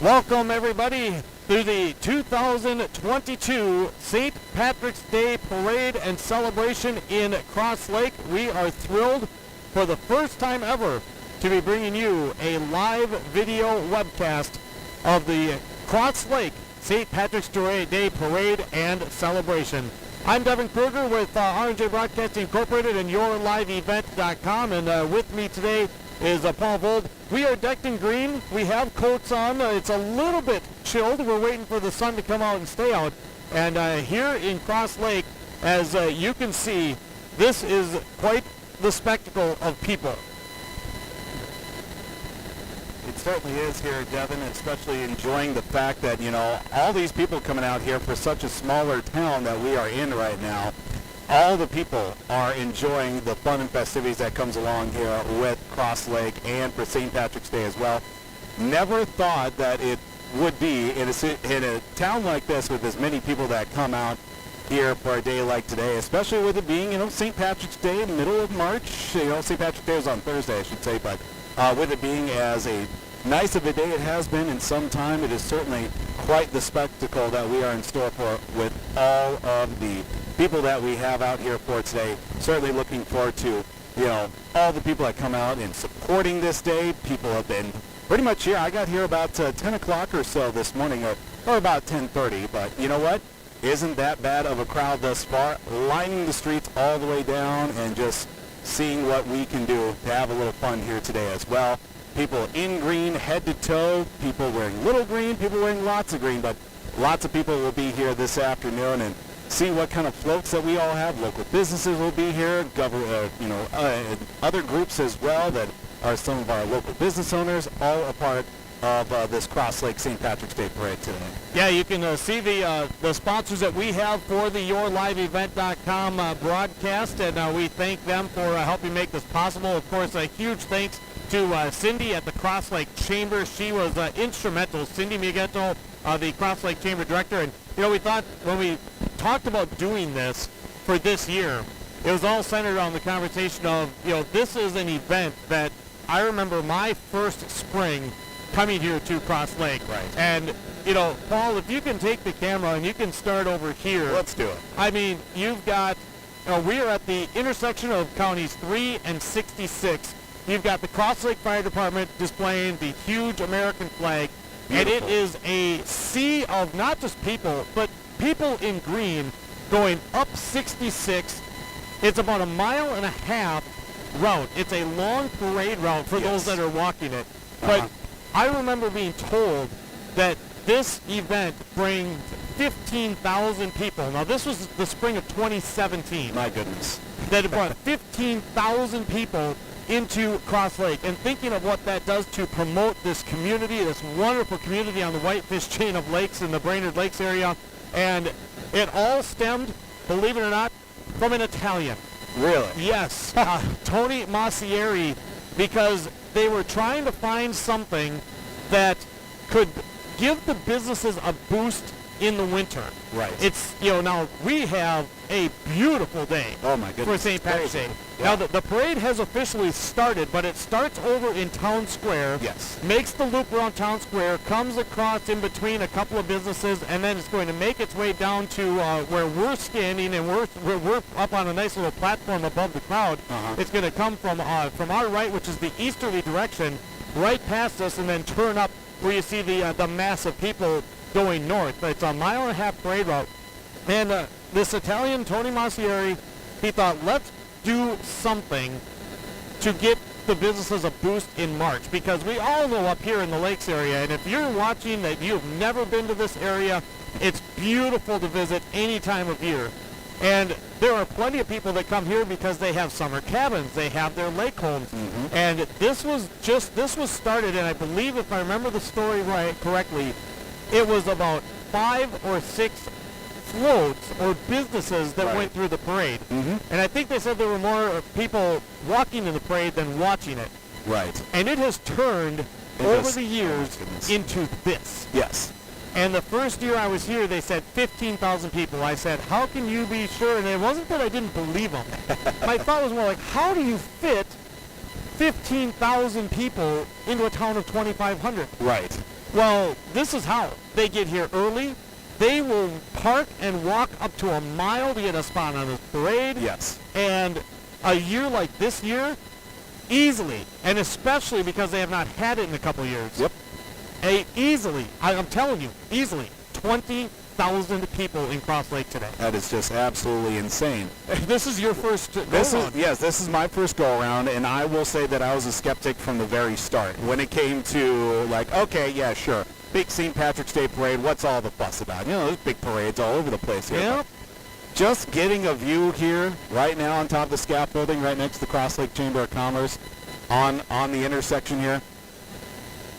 Welcome, everybody, to the 2022 St. Patrick's Day Parade and Celebration in Crosslake. We are thrilled for the first time ever to be bringing you a live video webcast of the Crosslake St. Patrick's Day Parade and Celebration. I'm Devin Kruger with R&J Broadcasting Incorporated and YourLiveEvent.com, and with me today is Paul Vold. We are decked in green. We have coats on. It's a little bit chilled. We're waiting for the sun to come out and stay out. And here in Crosslake, as you can see, this is quite the spectacle of people. It certainly is here, Devin, especially enjoying the fact that, you know, all these people coming out here for such a smaller town that we are in right now. All the people are enjoying the fun and festivities that comes along here with Crosslake and for St. Patrick's Day as well. Never thought that it would be in a town like this with as many people that come out here for a day like today, especially with it being, you know, St. Patrick's Day in the middle of March. You know, St. Patrick's Day was on Thursday, I should say, but with it being as a nice of a day it has been in some time, it is certainly quite the spectacle that we are in store for with all of the people that we have out here for today. Certainly looking forward to, you know, all the people that come out and supporting this day. People have been pretty much here. I got here about 10 o'clock or so this morning, or about 10:30, but you know what? Isn't that bad of a crowd thus far, lining the streets all the way down and just seeing what we can do to have a little fun here today as well. People in green, head to toe, people wearing little green, people wearing lots of green, but lots of people will be here this afternoon and see what kind of floats that we all have. Local businesses will be here, other groups as well that are some of our local business owners, all a part of this Crosslake St. Patrick's Day Parade today. Yeah, you can see the sponsors that we have for the YourLiveEvent.com broadcast, and we thank them for helping make this possible. Of course, a huge thanks to Cindy at the Crosslake Chamber. She was instrumental. Cindy Migueto, the Crosslake Chamber Director. And, you know, we thought when we talked about doing this for this year, it was all centered around the conversation of, you know, this is an event that I remember my first spring coming here to Crosslake. Right. And, you know, Paul, if you can take the camera and you can start over here. Let's do it. I mean, you've got, you know, we are at the intersection of counties 3 and 66. You've got the Crosslake Fire Department displaying the huge American flag. Beautiful. And it is a sea of not just people, but people in green going up 66. It's about a mile and a half route. It's a long parade route for those that are walking it. But I remember being told that this event brings 15,000 people. Now, this was the spring of 2017. My goodness. That it brought 15,000 people into Crosslake, and thinking of what that does to promote this community, this wonderful community on the Whitefish chain of lakes in the Brainerd Lakes area. And it all stemmed, believe it or not, from an Italian. Really? Yes, Tony Massieri, because they were trying to find something that could give the businesses a boost in the winter. Right. It's, you know, now we have a beautiful day. Oh my goodness. For St. Patrick's Day. Yeah. Now the parade has officially started, but it starts over in Town Square. Yes. Makes the loop around Town Square, comes across in between a couple of businesses, and then it's going to make its way down to where we're standing, and we're up on a nice little platform above the crowd. It's going to come from our right, which is the easterly direction, right past us, and then turn up where you see the mass of people going north. It's a mile and a half parade route. And this Italian, Tony Massieri, he thought, let's do something to get the businesses a boost in March, because we all know up here in the lakes area, and if you're watching that you've never been to this area, it's beautiful to visit any time of year. And there are plenty of people that come here because they have summer cabins, they have their lake homes. And this was started, and I believe, if I remember the story correctly, it was about 5 or 6 floats or businesses that went through the parade. And I think they said there were more people walking in the parade than watching it. Right. And it has turned over the years into this. Yes. And the first year I was here, they said 15,000 people. I said, how can you be sure? And it wasn't that I didn't believe them. My thought was more like, how do you fit 15,000 people into a town of 2,500? Right. Well, this is how. They get here early. They will park and walk up to a mile to get a spot on this parade. Yes. And a year like this year, easily, and especially because they have not had it in a couple of years. Yep. Easily, I'm telling you, easily, 20,000 people in Crosslake today. That is just absolutely insane. This is your first go-around. This is my first go-around, and I will say that I was a skeptic from the very start. When it came to, like, okay, yeah, sure, big St. Patrick's Day parade, what's all the fuss about? You know, there's big parades all over the place here. Yep. Just getting a view here right now on top of the scaffolding right next to the Crosslake Chamber of Commerce on the intersection here.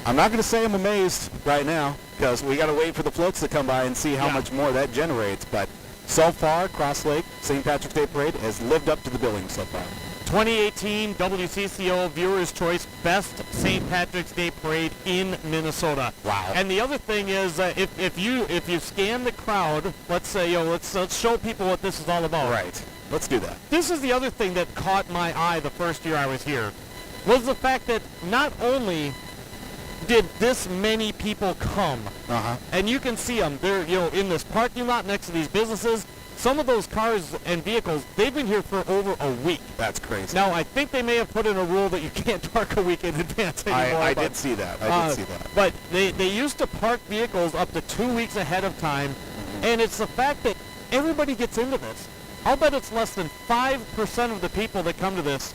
I'm not going to say I'm amazed right now because we got to wait for the floats to come by and see how much more that generates. But so far, Crosslake St. Patrick's Day Parade has lived up to the billing so far. 2018 WCCO Viewers' Choice Best St. Patrick's Day Parade in Minnesota. Wow. And the other thing is, if you scan the crowd, let's say, let's show people what this is all about. Right. Let's do that. This is the other thing that caught my eye the first year I was here, was the fact that not only did this many people come, and you can see them, they're in this parking lot next to these businesses. Some of those cars and vehicles, they've been here for over a week. That's crazy. Now, I think they may have put in a rule that you can't park a week in advance anymore. I did see that. I did see that. But they used to park vehicles up to 2 weeks ahead of time, and it's the fact that everybody gets into this. I'll bet it's less than 5% of the people that come to this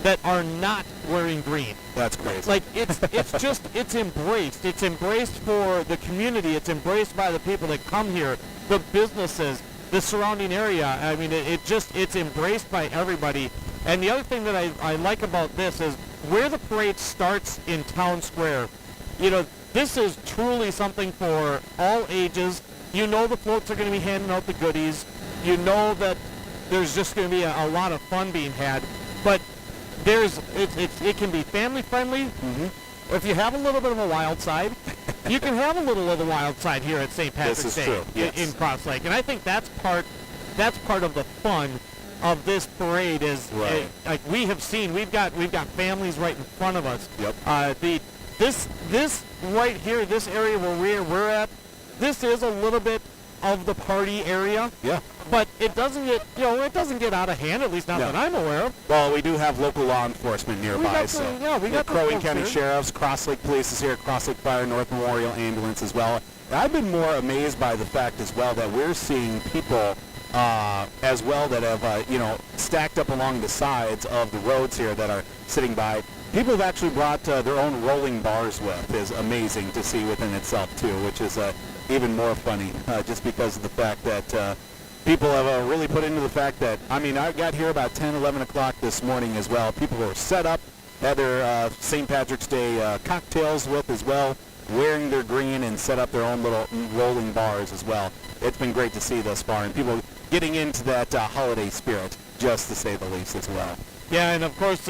that are not wearing green. That's crazy. Like, it's embraced. It's embraced for the community. It's embraced by the people that come here, the businesses, the surrounding area. I mean, it's embraced by everybody. And the other thing that I like about this is where the parade starts in Town Square. This is truly something for all ages. The floats are going to be handing out the goodies. That there's just going to be a lot of fun being had. But it can be family friendly. If you have a little bit of a wild side, you can have a little of the wild side here at St. Patrick's Day in Crosslake. And I think that's part of the fun of this parade is like we have seen. We've got families right in front of us. Yep. This right here, this area where we're at, this is a little bit of the party area. Yeah. But it doesn't get out of hand, at least not that I'm aware of. Well, we do have local law enforcement nearby. We got Crow Wing County Sheriffs, Crosslake Police is here, Crosslake Fire, North Memorial Ambulance as well. And I've been more amazed by the fact as well that we're seeing people as well that have, stacked up along the sides of the roads here that are sitting by. People have actually brought their own rolling bars with. Is amazing to see within itself, too, which is even more funny just because of the fact that people have really put into the fact that, I got here about 10, 11 o'clock this morning as well. People were set up, had their St. Patrick's Day cocktails with as well, wearing their green and set up their own little rolling bars as well. It's been great to see thus far, and people getting into that holiday spirit, just to say the least as well. Yeah, and of course,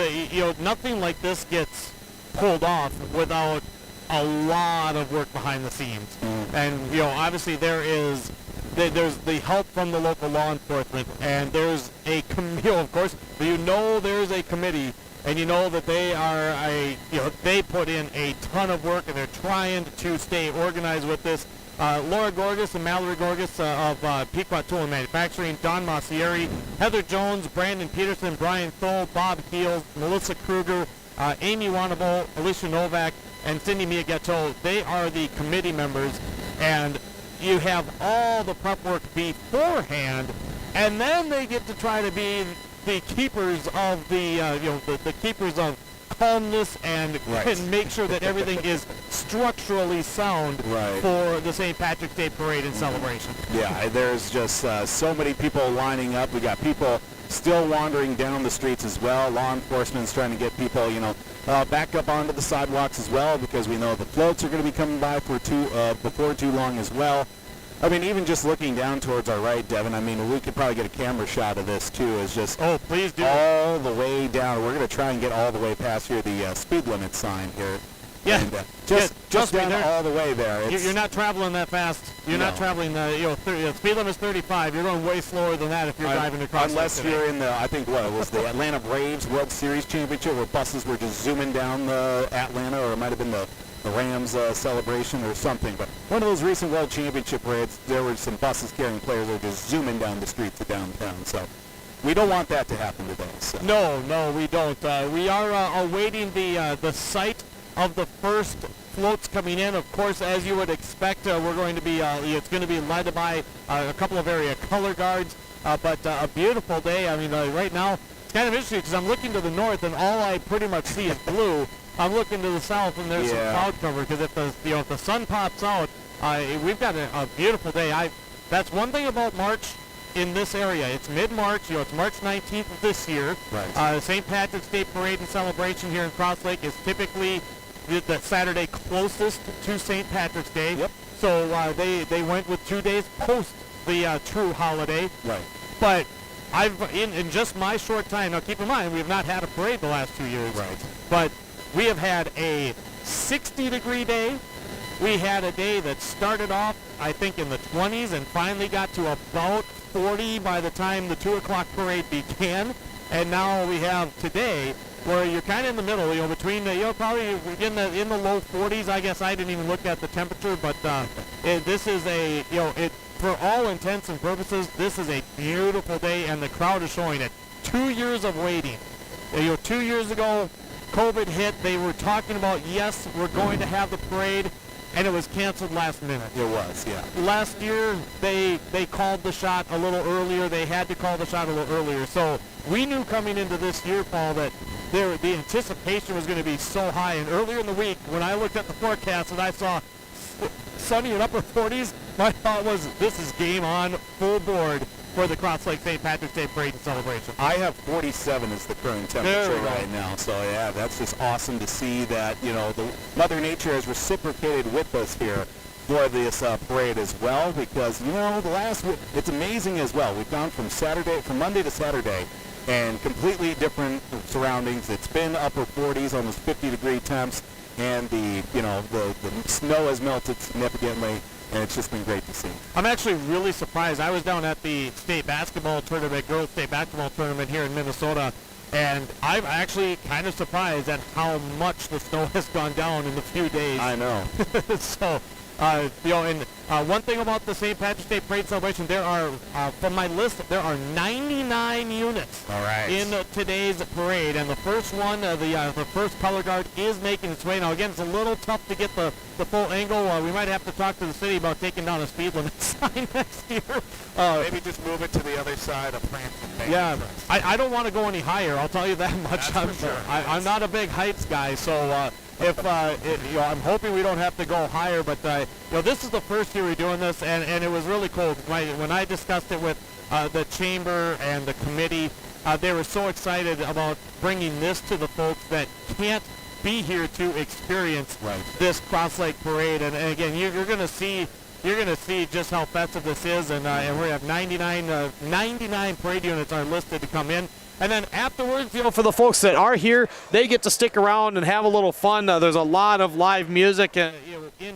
nothing like this gets pulled off without a lot of work behind the scenes. And, obviously there's the help from the local law enforcement, and there's of course, there's a committee, and that they are they put in a ton of work, and they're trying to stay organized with this. Laura Gorgas and Mallory Gorgas of Pequot Manufacturing, Don Massieri, Heather Jones, Brandon Peterson, Brian Thole, Bob Heels, Melissa Kruger, Amy Wanable, Alicia Novak, and Cindy Miagetto. They are the committee members, and you have all the prep work beforehand, and then they get to try to be the keepers of the keepers of calmness and make sure that everything is structurally sound for the St. Patrick's Day Parade and celebration. Yeah, there's just so many people lining up. We got people still wandering down the streets as well. Law enforcement's trying to get people, back up onto the sidewalks as well, because we know the floats are going to be coming by before too long as well. Even just looking down towards our right, Devin, we could probably get a camera shot of this, too, is just please do. All the way down. We're going to try and get all the way past here, the speed limit sign here. Yeah. And, just down all the way there. You're not traveling that fast. You're not traveling, speed limit is 35. You're going way slower than that if you're driving across. Unless you're in the, I think, it was the Atlanta Braves World Series Championship where buses were just zooming down the Atlanta, or it might have been the the Rams celebration or something. But one of those recent World Championship parades, there were some buses carrying players that were just zooming down the streets of downtown. So we don't want that to happen today. So. No, we don't. We are awaiting the sight of the first floats coming in. Of course, as you would expect, we're going to be it's going to be led by a couple of area color guards. But a beautiful day. I mean, right now it's kind of interesting because I'm looking to the north and all I pretty much see is blue. I'm looking to the south and there's some cloud cover because if the sun pops out, we've got a beautiful day. That's one thing about March in this area. It's mid-March. It's March 19th of this year. Right. St. Patrick's Day Parade and Celebration here in Crosslake is typically the Saturday closest to St. Patrick's Day. Yep. So they went with 2 days post the true holiday. Right. But in just my short time, now keep in mind we have not had a parade the last 2 years. Right. But we have had a 60-degree day. We had a day that started off, I think, in the 20s and finally got to about 40 by the time the 2 o'clock parade began. And now we have today where you're kind of in the middle, between, probably in the low 40s. I guess I didn't even look at the temperature, but this is for all intents and purposes, this is a beautiful day, and the crowd is showing it. 2 years of waiting. 2 years ago, COVID hit. They were talking about, yes, we're going to have the parade, and it was canceled last minute. It was, yeah. Last year, they called the shot a little earlier. They had to call the shot a little earlier. So we knew coming into this year, Paul, that the anticipation was going to be so high. And earlier in the week, when I looked at the forecast and I saw sunny and upper 40s, my thought was, this is game on, full board for the Crosslake St. Patrick's Day Parade and Celebration. I have 47 as the current temperature right now. So, yeah, that's just awesome to see that, the Mother Nature has reciprocated with us here for this parade as well, because, it's amazing as well. We've gone from Monday to Saturday, and completely different surroundings. It's been upper 40s, almost 50-degree temps, and the snow has melted significantly, and it's just been great to see. I'm actually really surprised. I was down at the state basketball tournament, girls state basketball tournament here in Minnesota, and I'm actually kind of surprised at how much the snow has gone down in a few days. I know. So, and one thing about the St. Patrick's Day Parade Celebration, there are, from my list, there are 99 units in today's parade. And the first one, the first color guard is making its way. Now, again, it's a little tough to get the full angle. We might have to talk to the city about taking down a speed limit sign next year. Maybe just move it to the other side of Franklin. Yeah, I don't want to go any higher, I'll tell you that much. I'm not a big heights guy, so... I'm hoping we don't have to go higher, but this is the first year we're doing this, and it was really cool. When I discussed it with the chamber and the committee, they were so excited about bringing this to the folks that can't be here to experience this Crosslake Parade. And again, you're going to see just how festive this is, and we have 99 parade units are listed to come in. And then afterwards, for the folks that are here, they get to stick around and have a little fun. There's a lot of live music in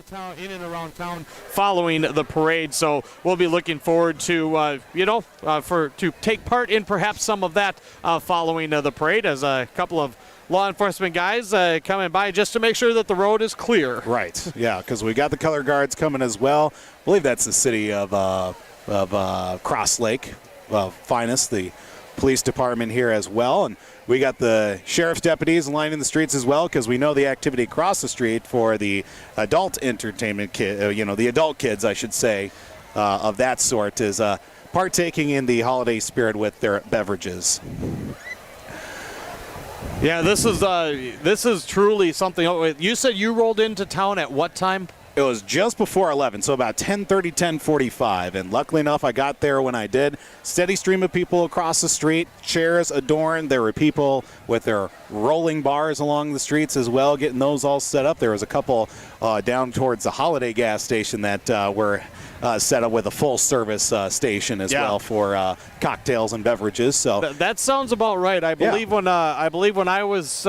town, in and around town, following the parade. So we'll be looking forward to, to take part in perhaps some of that following the parade, as a couple of law enforcement guys coming by just to make sure that the road is clear. Right. Yeah, because we got the color guards coming as well. I believe that's the city of Crosslake, finest, the police department here as well, and we got the sheriff's deputies lining the streets as well, because we know the activity across the street for the adult entertainment the adult kids, I should say, of that sort, is partaking in the holiday spirit with their beverages. Yeah, this is truly something. You said you rolled into town at what time? It was just before 11, so about 10:30, 10:45, and luckily enough, I got there when I did. Steady stream of people across the street, chairs adorned. There were people with their rolling bars along the streets as well, getting those all set up. There was a couple down towards the Holiday gas station that were set up with a full-service station as well for cocktails and beverages. So that sounds about right. I believe when I was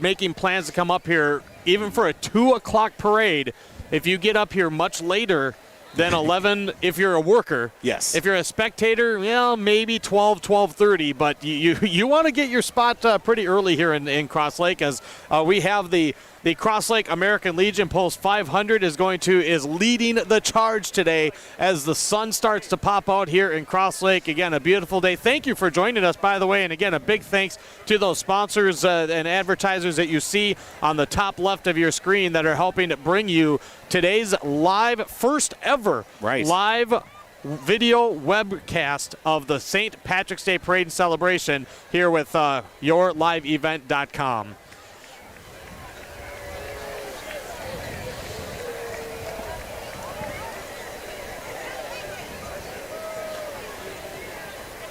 making plans to come up here, even for a 2 o'clock parade, if you get up here much later then 11 if you're a worker. Yes. If you're a spectator, well, maybe 12, 12:30. But you want to get your spot pretty early here in Crosslake, as we have the Crosslake American Legion Post 500 is leading the charge today as the sun starts to pop out here in Crosslake. Again, a beautiful day. Thank you for joining us, by the way. And again, a big thanks to those sponsors and advertisers that you see on the top left of your screen that are helping to bring you today's live, first ever live video webcast of the St. Patrick's Day Parade and Celebration here with yourliveevent.com.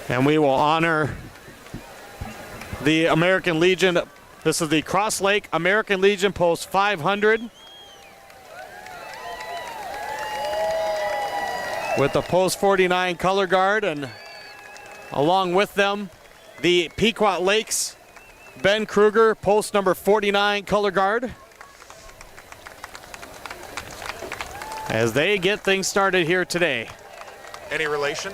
And we will honor the American Legion. This is the Crosslake American Legion Post 500 with the Post 49 color guard, and along with them, the Pequot Lakes Ben Kruger Post number 49 color guard, as they get things started here today. Any relation?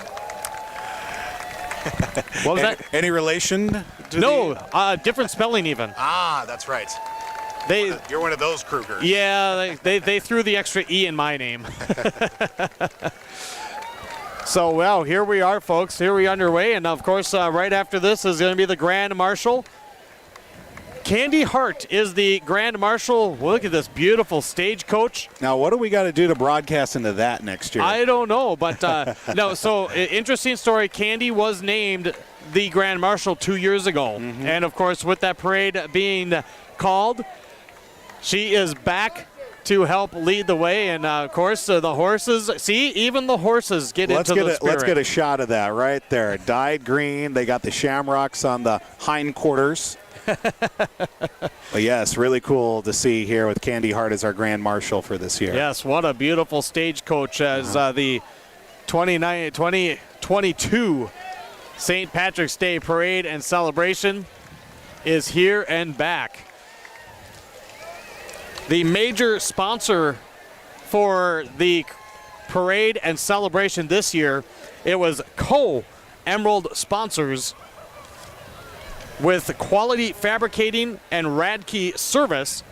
What was that? Any relation? No, different spelling even. Ah, that's right. You're one of those Krugers. Yeah, they threw the extra E in my name. So, well, here we are, folks. Here we are underway. And, of course, right after this is going to be the Grand Marshal. Candy Hart is the Grand Marshal. Look at this beautiful stagecoach. Now, what do we got to do to broadcast into that next year? I don't know, but no. So, interesting story. Candy was named the Grand Marshal 2 years ago. Mm-hmm. And, of course, with that parade being called, she is back to help lead the way. And, of course, the horses, see, even the horses get into the spirit. Let's get a shot of that right there. Dyed green. They got the shamrocks on the hindquarters. But yes, really cool to see here with Candy Hart as our Grand Marshal for this year. Yes, what a beautiful stagecoach as the 2022 St. Patrick's Day Parade and Celebration is here and back. The major sponsor for the parade and celebration this year, it was Co-Emerald Sponsors with Quality Fabricating and Radke Service,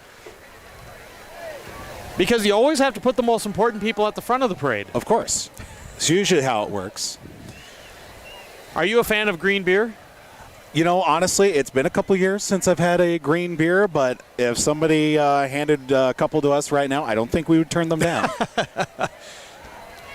because you always have to put the most important people at the front of the parade. Of course. It's usually how it works. Are you a fan of green beer? You know, honestly, it's been a couple years since I've had a green beer, but if somebody handed a couple to us right now, I don't think we would turn them down.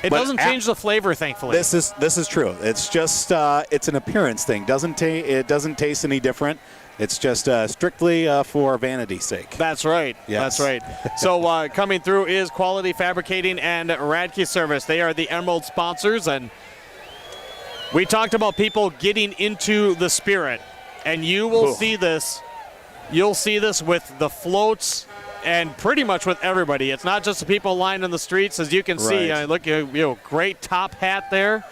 It doesn't change the flavor, thankfully. This is true. It's just it's an appearance thing. It doesn't taste any different. It's just strictly for vanity's sake. That's right. Yes. That's right. So coming through is Quality Fabricating and Radke Service. They are the Emerald sponsors, and we talked about people getting into the spirit, and you will see this. You'll see this with the floats and pretty much with everybody. It's not just the people lined in the streets, as you can see. Look, great top hat there.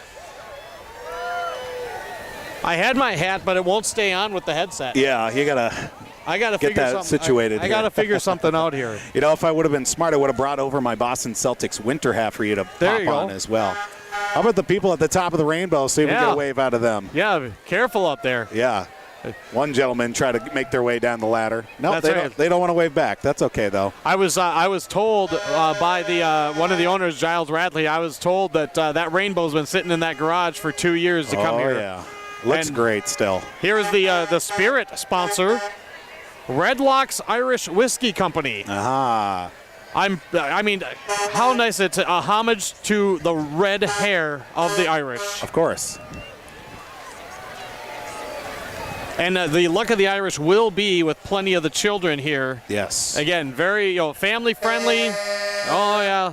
I had my hat, but it won't stay on with the headset. Yeah, I gotta get that situated. I gotta figure something out here. You know, if I would have been smart, I would have brought over my Boston Celtics winter hat for you to pop on as well. How about the people at the top of the rainbow? See if we can get a wave out of them. Yeah, careful up there. Yeah. One gentleman tried to make their way down the ladder. No, they don't want to wave back. That's okay, though. I was told by one of the owners, Giles Radley, I was told that that rainbow's been sitting in that garage for 2 years to come here. Oh, yeah. Looks great still. Here is the spirit sponsor, Redlocks Irish Whiskey Company. Aha. I mean, how nice it's a homage to the red hair of the Irish. Of course. And the luck of the Irish will be with plenty of the children here. Yes. Again, very family friendly. Oh yeah,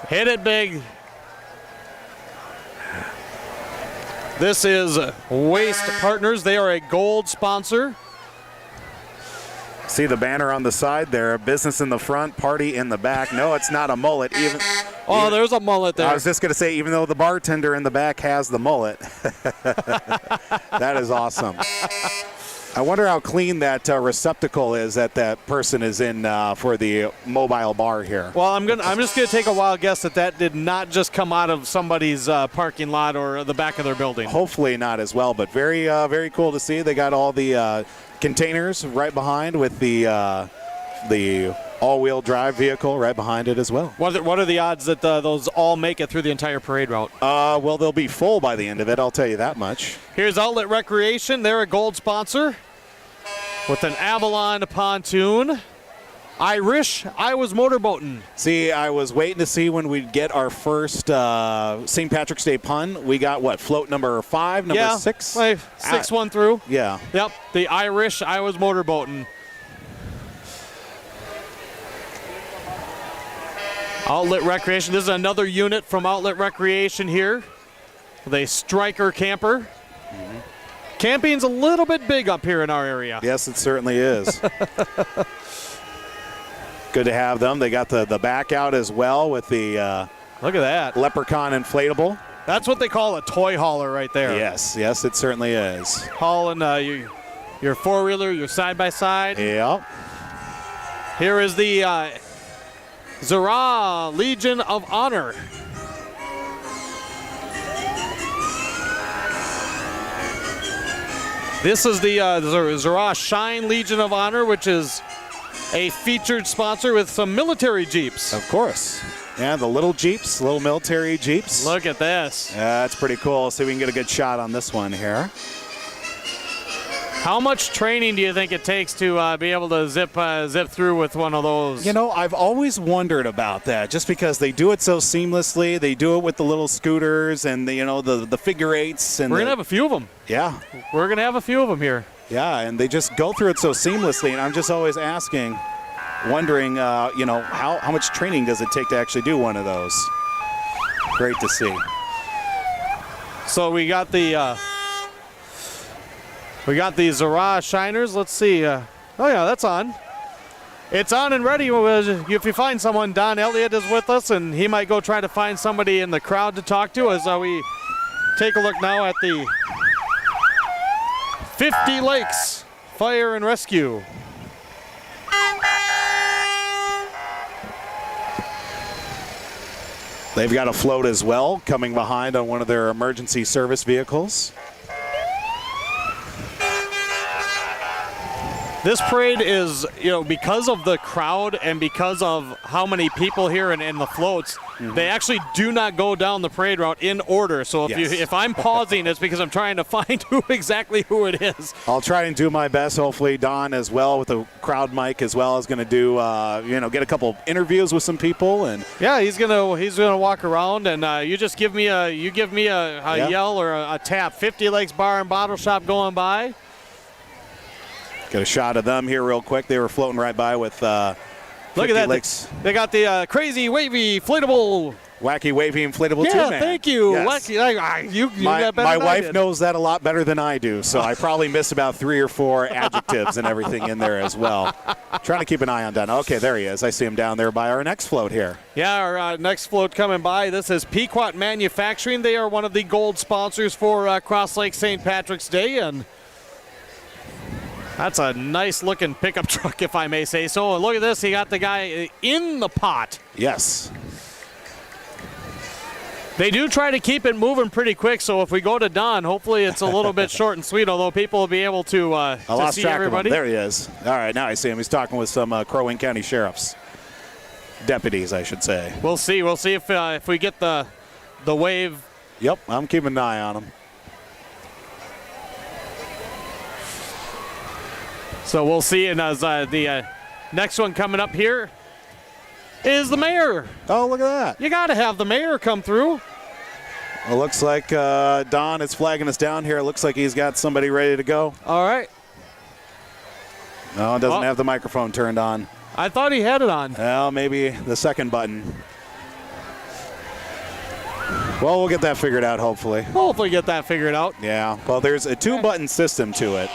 hit it big. This is Waste Partners. They are a gold sponsor. See the banner on the side there, business in the front, party in the back. No, it's not a mullet. There's a mullet there. I was just going to say, even though the bartender in the back has the mullet. That is awesome. I wonder how clean that receptacle is that person is in for the mobile bar here. Well, I'm just gonna take a wild guess that did not just come out of somebody's parking lot or the back of their building. Hopefully not as well, but very very cool to see. They got all the containers right behind with the all-wheel drive vehicle right behind it as well. What are the odds that those all make it through the entire parade route? Well, they'll be full by the end of it, I'll tell you that much. Here's Outlet Recreation. They're a gold sponsor with an Avalon pontoon. Irish, I was motorboating. See, I was waiting to see when we'd get our first St. Patrick's Day pun. We got, what, float number 5, number 6? 6 one through. Yeah. Yep, the Irish, I was motorboating. Outlet Recreation. This is another unit from Outlet Recreation here with a striker camper. Mm-hmm. Camping's a little bit big up here in our area. Yes, it certainly is. Good to have them. They got the back out as well with the look at that Leprechaun inflatable. That's what they call a toy hauler right there. Yes, it certainly is. Hauling your four-wheeler, your side-by-side. Yep. Here is the Zara Legion of Honor. This is the Zara Shine Legion of Honor, which is a featured sponsor with some military Jeeps. Of course. Yeah, the little Jeeps, little military Jeeps. Look at this. That's pretty cool. See if we can get a good shot on this one here. How much training do you think it takes to be able to zip through with one of those? You know, I've always wondered about that, just because they do it so seamlessly. They do it with the little scooters and the figure eights. And we're gonna have a few of them. Yeah, we're gonna have a few of them here. Yeah, and they just go through it so seamlessly. And I'm just always wondering, how much training does it take to actually do one of those? Great to see. So we got the. We got the Zara Shiners. Let's see. Oh, yeah, that's on. It's on and ready. If you find someone, Don Elliott is with us, and he might go try to find somebody in the crowd to talk to as we take a look now at the 50 Lakes Fire and Rescue. They've got a float as well coming behind on one of their emergency service vehicles. This parade is, because of the crowd and because of how many people here and the floats, they actually do not go down the parade route in order. So if I'm pausing, it's because I'm trying to find exactly who it is. I'll try and do my best. Hopefully Don as well with the crowd mic as well is going to do, get a couple interviews with some people. And yeah, he's gonna walk around and you just give me a yell or a tap. 50 Lakes Bar and Bottle Shop going by. Get a shot of them here real quick. They were floating right by with look at that. Lakes. They got the crazy wavy inflatable. Wacky wavy inflatable too, man. Yeah, thank you. Yes. Wacky, you got better my than wife I did. knows that a lot better than I do, so I probably miss about 3 or 4 adjectives and everything in there as well. Trying to keep an eye on Don. Okay, there he is. I see him down there by our next float here. Yeah, our next float coming by. This is Pequot Manufacturing. They are one of the gold sponsors for Crosslake St. Patrick's Day, and that's a nice-looking pickup truck, if I may say so. And look at this. He got the guy in the pot. Yes. They do try to keep it moving pretty quick, so if we go to Don, hopefully it's a little bit short and sweet, although people will be able to I lost see track everybody. Of him. There he is. All right, now I see him. He's talking with some Crow Wing County sheriffs. Deputies, I should say. We'll see. We'll see if we get the wave. Yep, I'm keeping an eye on him. So we'll see. And as the next one coming up here is the mayor. Oh, look at that. You got to have the mayor come through. It looks like Don is flagging us down here. It looks like he's got somebody ready to go. All right. No, it doesn't have the microphone turned on. I thought he had it on. Well, maybe the second button. Well, we'll get that figured out, hopefully. Hopefully get that figured out. Yeah. Well, there's a 2-button system to it,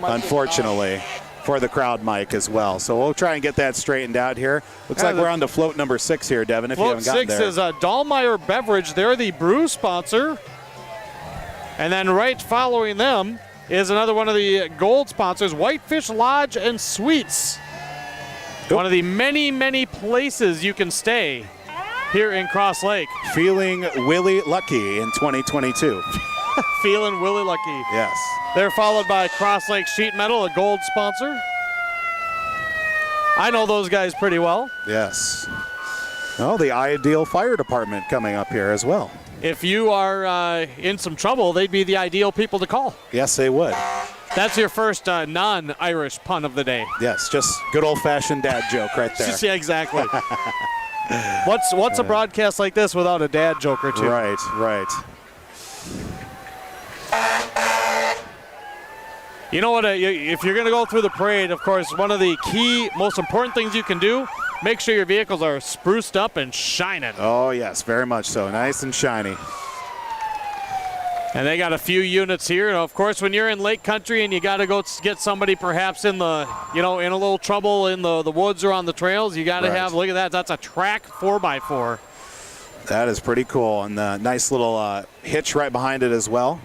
unfortunately, for the crowd mic as well. So we'll try and get that straightened out here. Looks like we're on to float number 6 here, Devin, if you haven't gotten there. Float 6 is Dahlmeyer Beverage. They're the brew sponsor. And then right following them, is another one of the gold sponsors, Whitefish Lodge and Suites. One of the many, many places you can stay here in Crosslake. Feeling Willie Lucky in 2022. Feeling Willie Lucky. Yes. They're followed by Crosslake Sheet Metal, a gold sponsor. I know those guys pretty well. Yes. Oh, the Ideal Fire Department coming up here as well. If you are in some trouble, they'd be the ideal people to call. Yes, they would. That's your first non-Irish pun of the day. Yes, just good old-fashioned dad joke right there. Yeah, exactly. What's a broadcast like this without a dad joke or two? Right, right. You know what? If you're going to go through the parade, of course, one of the key, most important things you can do, make sure your vehicles are spruced up and shining. Oh, yes, very much so. Nice and shiny. And they got a few units here. And of course, when you're in Lake Country and you got to go get somebody perhaps in the, in a little trouble in the woods or on the trails, you got to have, look at that, that's a track 4x4. That is pretty cool. And the nice little hitch right behind it as well.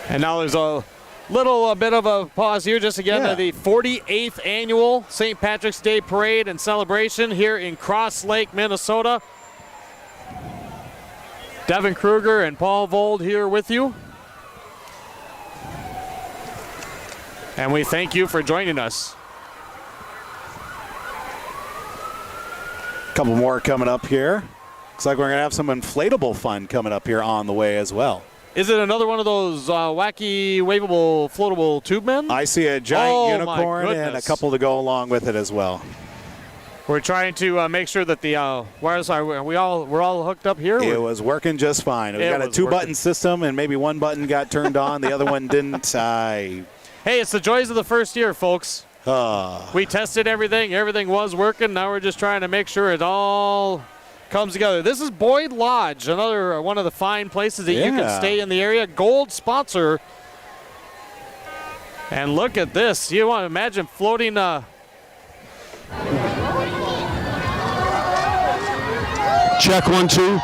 And now there's a little bit of a pause here, just again, the 48th annual St. Patrick's Day Parade and Celebration here in Crosslake, Minnesota. Devin Kruger and Paul Vold here with you. And we thank you for joining us. A couple more coming up here. Looks like we're going to have some inflatable fun coming up here on the way as well. Is it another one of those wacky, waveable, floatable tube men? I see a giant unicorn and a couple to go along with it as well. We're trying to make sure that the wires we're all hooked up here. It was working just fine. We got a 2-button system, and maybe one button got turned on, the other one didn't. Hey, it's the joys of the first year, folks. We tested everything. Everything was working. Now we're just trying to make sure it all comes together. This is Boyd Lodge, another one of the fine places that you can stay in the area. Gold sponsor. And look at this. You want to imagine floating Check 1, 2. Yep.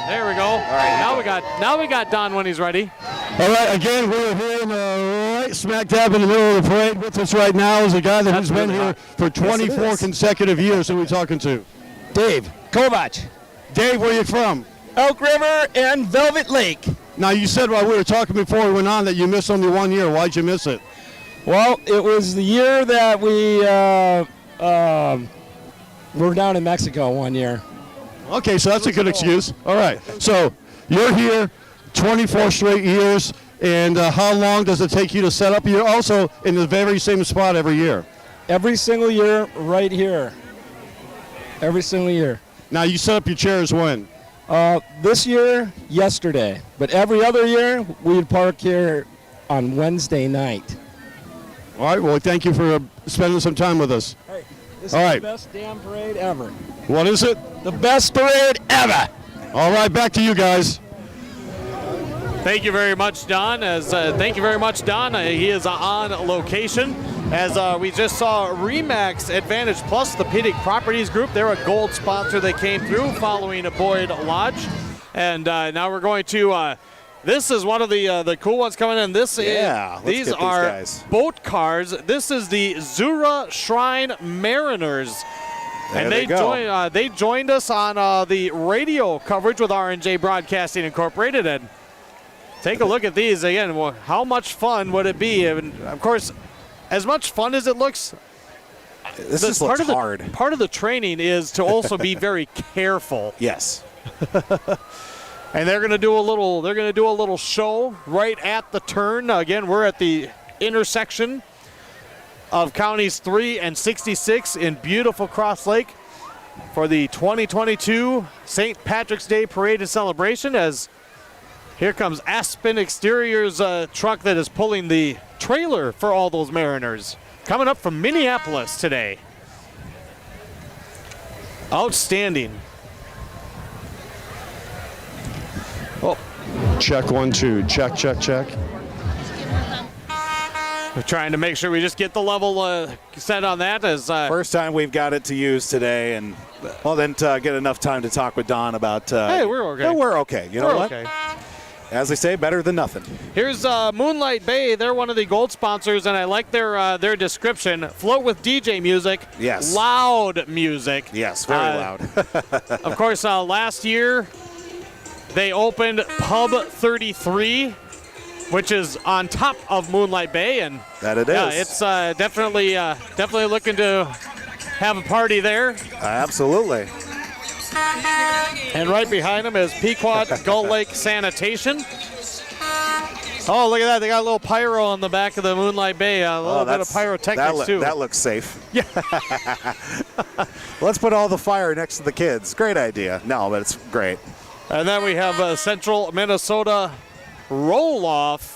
There we go. All right. Now we got Don when he's ready. All right. Again, we're here in right smack dab in the middle of the parade. With us right now is a guy that has been here for 24 consecutive years. Who are we talking to? Dave Kovach. Dave, where are you from? Elk River and Velvet Lake. Now, you said while we were talking before we went on that you missed only 1 year. Why'd you miss it? Well, it was the year that we were down in Mexico 1 year. Okay, so that's a good excuse. All right. So you're here 24 straight years, and how long does it take you to set up? You're also in the very same spot every year. Every single year, right here. Every single year. Now, you set up your chairs when? This year, yesterday. But every other year, we'd park here on Wednesday night. All right. Well, thank you for spending some time with us. Hey, this All is right. the best damn parade ever. What is it? The best parade ever. All right, back to you guys. Thank you very much, Don. Thank you very much, Don. He is on location. As we just saw Remax Advantage Plus, the Pedic Properties Group. They're a gold sponsor that came through following a Boyd Lodge. And now we're going to, this is one of the cool ones coming in. These are boat cars. This is the Zura Shrine Mariners. And they joined us on the radio coverage with R&J Broadcasting Incorporated. And take a look at these again. Well, how much fun would it be? And of course, as much fun as it looks, this looks hard. Part of the training is to also be very careful. Yes. And they're going to do a little show right at the turn. Again, we're at the intersection of counties 3 and 66 in beautiful Crosslake for the 2022 St. Patrick's Day Parade and Celebration. As here comes Aspen Exteriors truck that is pulling the trailer for all those Mariners. Coming up from Minneapolis today. Outstanding. Oh. Check 1, 2. Check, check, check. We're trying to make sure we just get the level set on that. As first time we've got it to use today, and well, then to get enough time to talk with Don about. Hey, we're okay. Yeah, we're okay. You know what? Okay. As they say, better than nothing. Here's Moonlight Bay. They're one of the gold sponsors, and I like their description. Float with DJ music. Yes. Loud music. Yes, very loud. Of course, last year they opened Pub 33, which is on top of Moonlight Bay, and That it yeah, is. it's definitely looking to have a party there. Absolutely. And right behind them is Pequot Gull Lake Sanitation. Oh, look at that. They got a little pyro on the back of the Moonlight Bay. A little bit of pyrotechnics, too. That looks safe. Yeah. Let's put all the fire next to the kids. Great idea. No, but it's great. And then we have Central Minnesota Roll-Off.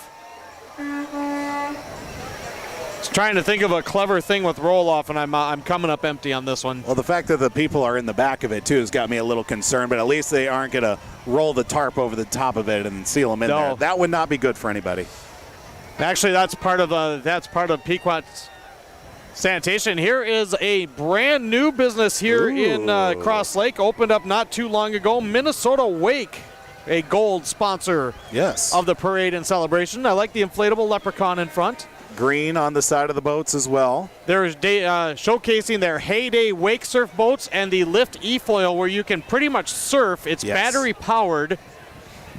Just trying to think of a clever thing with roll-off, and I'm coming up empty on this one. Well, the fact that the people are in the back of it, too, has got me a little concerned, but at least they aren't going to roll the tarp over the top of it and seal them in there. That would not be good for anybody. Actually, that's part of Pequot's sanitation. Here is a brand new business here in Crosslake, opened up not too long ago. Minnesota Wake, a gold sponsor of the parade and celebration. I like the inflatable leprechaun in front. Green on the side of the boats as well. They're showcasing their Heyday wake surf boats and the Lift E-Foil, where you can pretty much surf. It's battery powered,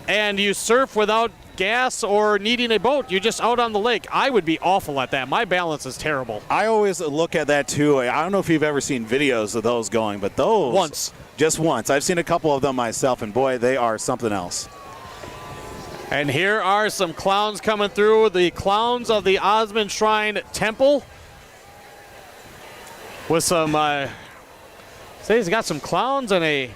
and you surf without gas or needing a boat. You're just out on the lake. I would be awful at that. My balance is terrible. I always look at that too. I don't know if you've ever seen videos of those going, but those just once. I've seen a couple of them myself, and boy, they are something else. And here are some clowns coming through. The clowns of the Oddsman Shrine Temple. With some, say he's got some clowns and a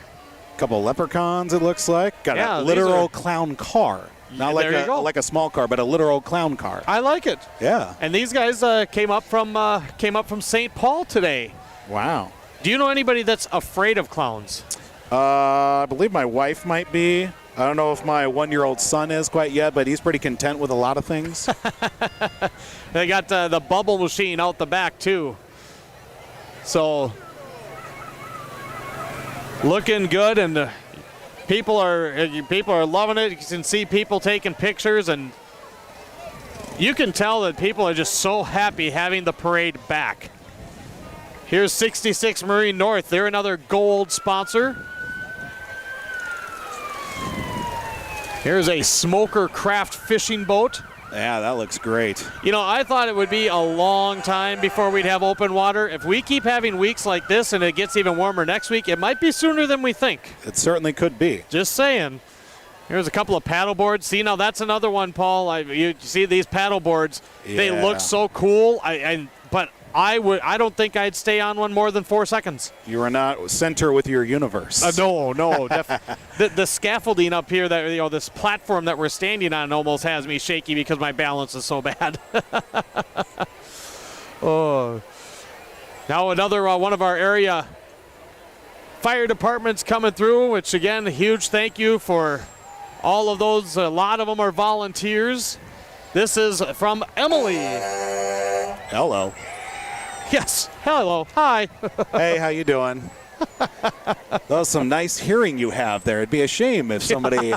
couple leprechauns, it looks like. Got a literal clown car. Not like a small car, but a literal clown car. I like it. Yeah. And these guys came up from St. Paul today. Wow. Do you know anybody that's afraid of clowns? I believe my wife might be. I don't know if my 1-year-old son is quite yet, but he's pretty content with a lot of things. They got the bubble machine out the back, too. So, looking good, and people are loving it. You can see people taking pictures, and you can tell that people are just so happy having the parade back. Here's 66 Marine North. They're another gold sponsor. Here's a Smoker Craft fishing boat. Yeah, that looks great. You know, I thought it would be a long time before we'd have open water. If we keep having weeks like this and it gets even warmer next week, it might be sooner than we think. It certainly could be. Just saying. Here's a couple of paddle boards. See, now that's another one, Paul. You see these paddle boards. Yeah. They look so cool. But I don't think I'd stay on one more than 4 seconds. You are not center with your universe. No. The scaffolding up here, that this platform that we're standing on, almost has me shaky because my balance is so bad. Oh. Now another one of our area fire departments coming through, which again, a huge thank you for all of those. A lot of them are volunteers. This is from Emily. Hello. Yes. Hello. Hi. Hey, how you doing? That was some nice hearing you have there. It'd be a shame if somebody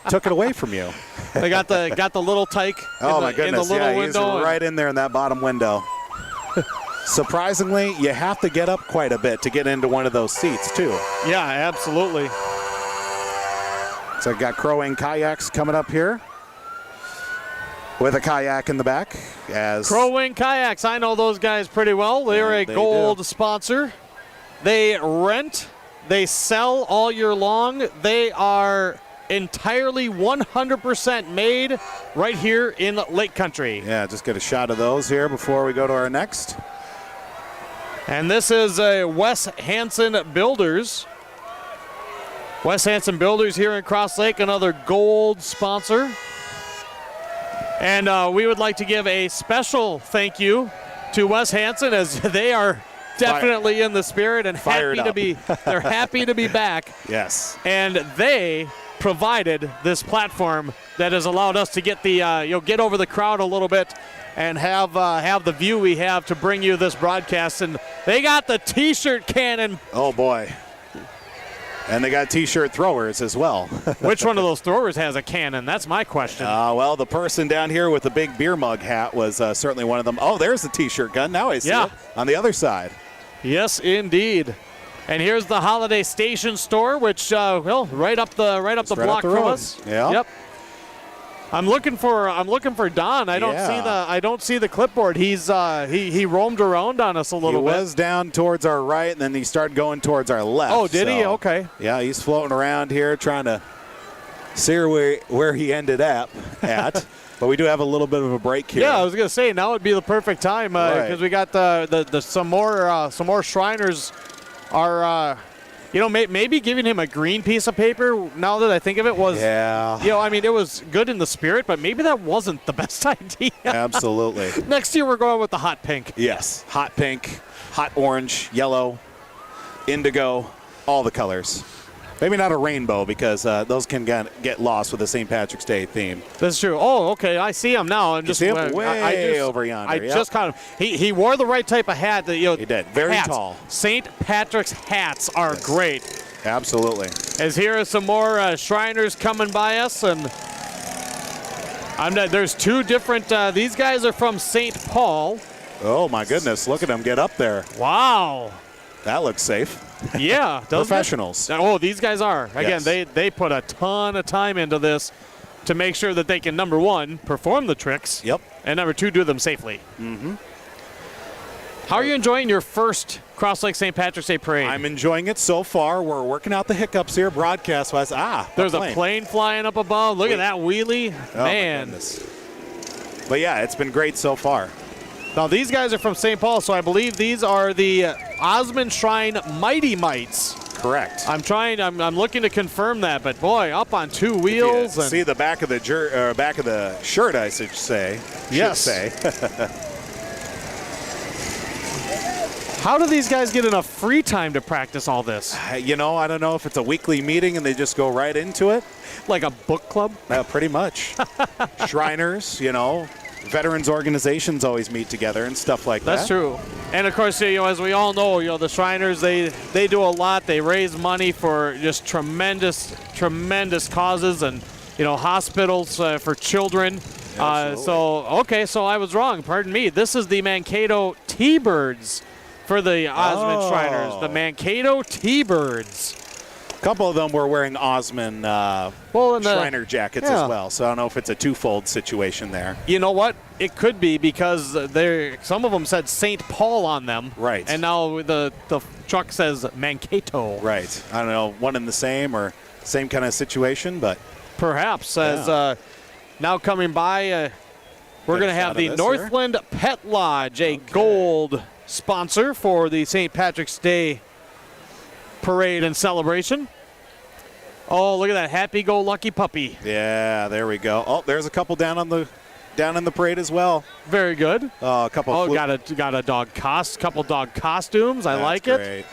took it away from you. They got the little tyke. My goodness! In the little he's window right in there in that bottom window. Surprisingly, you have to get up quite a bit to get into one of those seats too. Yeah, absolutely. So I got Crowing Kayaks coming up here with a kayak in the back. As Crowing Kayaks, I know those guys pretty well. They're a gold sponsor. They rent, they sell all year long. They are entirely 100% made right here in Lake Country. Yeah, just get a shot of those here before we go to our next. And this is Wes Hansen Builders. Wes Hansen Builders here in Crosslake, another gold sponsor. And we would like to give a special thank you to Wes Hansen, as they are definitely in the spirit and they're happy to be back. Yes. And they provided this platform that has allowed us to get get over the crowd a little bit and have the view we have to bring you this broadcast. And they got the T-shirt cannon. Oh boy. And they got T-shirt throwers as well. Which one of those throwers has a cannon? That's my question. Well, the person down here with the big beer mug hat was certainly one of them. Oh, there's the T-shirt gun. Now I see it on the other side. Yes, indeed. And here's the Holiday Station store, which well, right up the block from us. Yeah. Yep. I'm looking for Don. I don't see the clipboard. He roamed around on us a little bit. He was down towards our right, and then he started going towards our left. Oh, did he? Okay. Yeah, he's floating around here trying to see where he ended up at. But we do have a little bit of a break here. Yeah, I was gonna say now would be the perfect time because we got some more Shriners are. Maybe giving him a green piece of paper, now that I think of it, was, it was good in the spirit, but maybe that wasn't the best idea. Absolutely. Next year, we're going with the hot pink. Yes, hot pink, hot orange, yellow, indigo, all the colors. Maybe not a rainbow because those can get lost with the St. Patrick's Day theme. That's true. Oh, okay, I see him now. I'm just see him way over yonder. I just caught him. He wore the right type of hat. He did. Very tall. St. Patrick's hats are great. Absolutely. As here are some more Shriners coming by us, and there's two different. These guys are from St. Paul. Oh my goodness! Look at them get up there. Wow. That looks safe. Yeah, professionals. Oh, these guys are. Again, they put a ton of time into this to make sure that they can, number one, perform the tricks. Yep. And number two, do them safely. Mm-hmm. How are you enjoying your first Crosslake St. Patrick's Day parade? I'm enjoying it so far. We're working out the hiccups here broadcast-wise. There's a plane flying up above. Look at that wheelie. Oh, man. My goodness. But yeah, it's been great so far. Now, these guys are from St. Paul, so I believe these are the Oddsman Shrine Mighty Mites. Correct. I'm looking to confirm that, but boy, up on two wheels. And see the back of the shirt, I should say. Yes. How do these guys get enough free time to practice all this? I don't know if it's a weekly meeting and they just go right into it. Like a book club? Pretty much. Shriners, veterans organizations always meet together and stuff like that. That's true. And of course, as we all know, the Shriners, they do a lot. They raise money for just tremendous causes and, hospitals for children. So I was wrong. Pardon me. This is the Mankato T-Birds for the Oddsman Shriners. The Mankato T-Birds. A couple of them were wearing Osman Shriner jackets as well, so I don't know if it's a twofold situation there. You know what? It could be because some of them said St. Paul on them. Right. And now the truck says Mankato. Right. I don't know, one and the same or same kind of situation, but. Perhaps. As now coming by, we're going to have the Northland Pet Lodge, a gold sponsor for the St. Patrick's Day parade and celebration. Oh, look at that happy-go-lucky puppy. Yeah, there we go. Oh, there's a couple down in the parade as well. Very good. A couple. Oh, got a couple dog costumes. I like it. Great.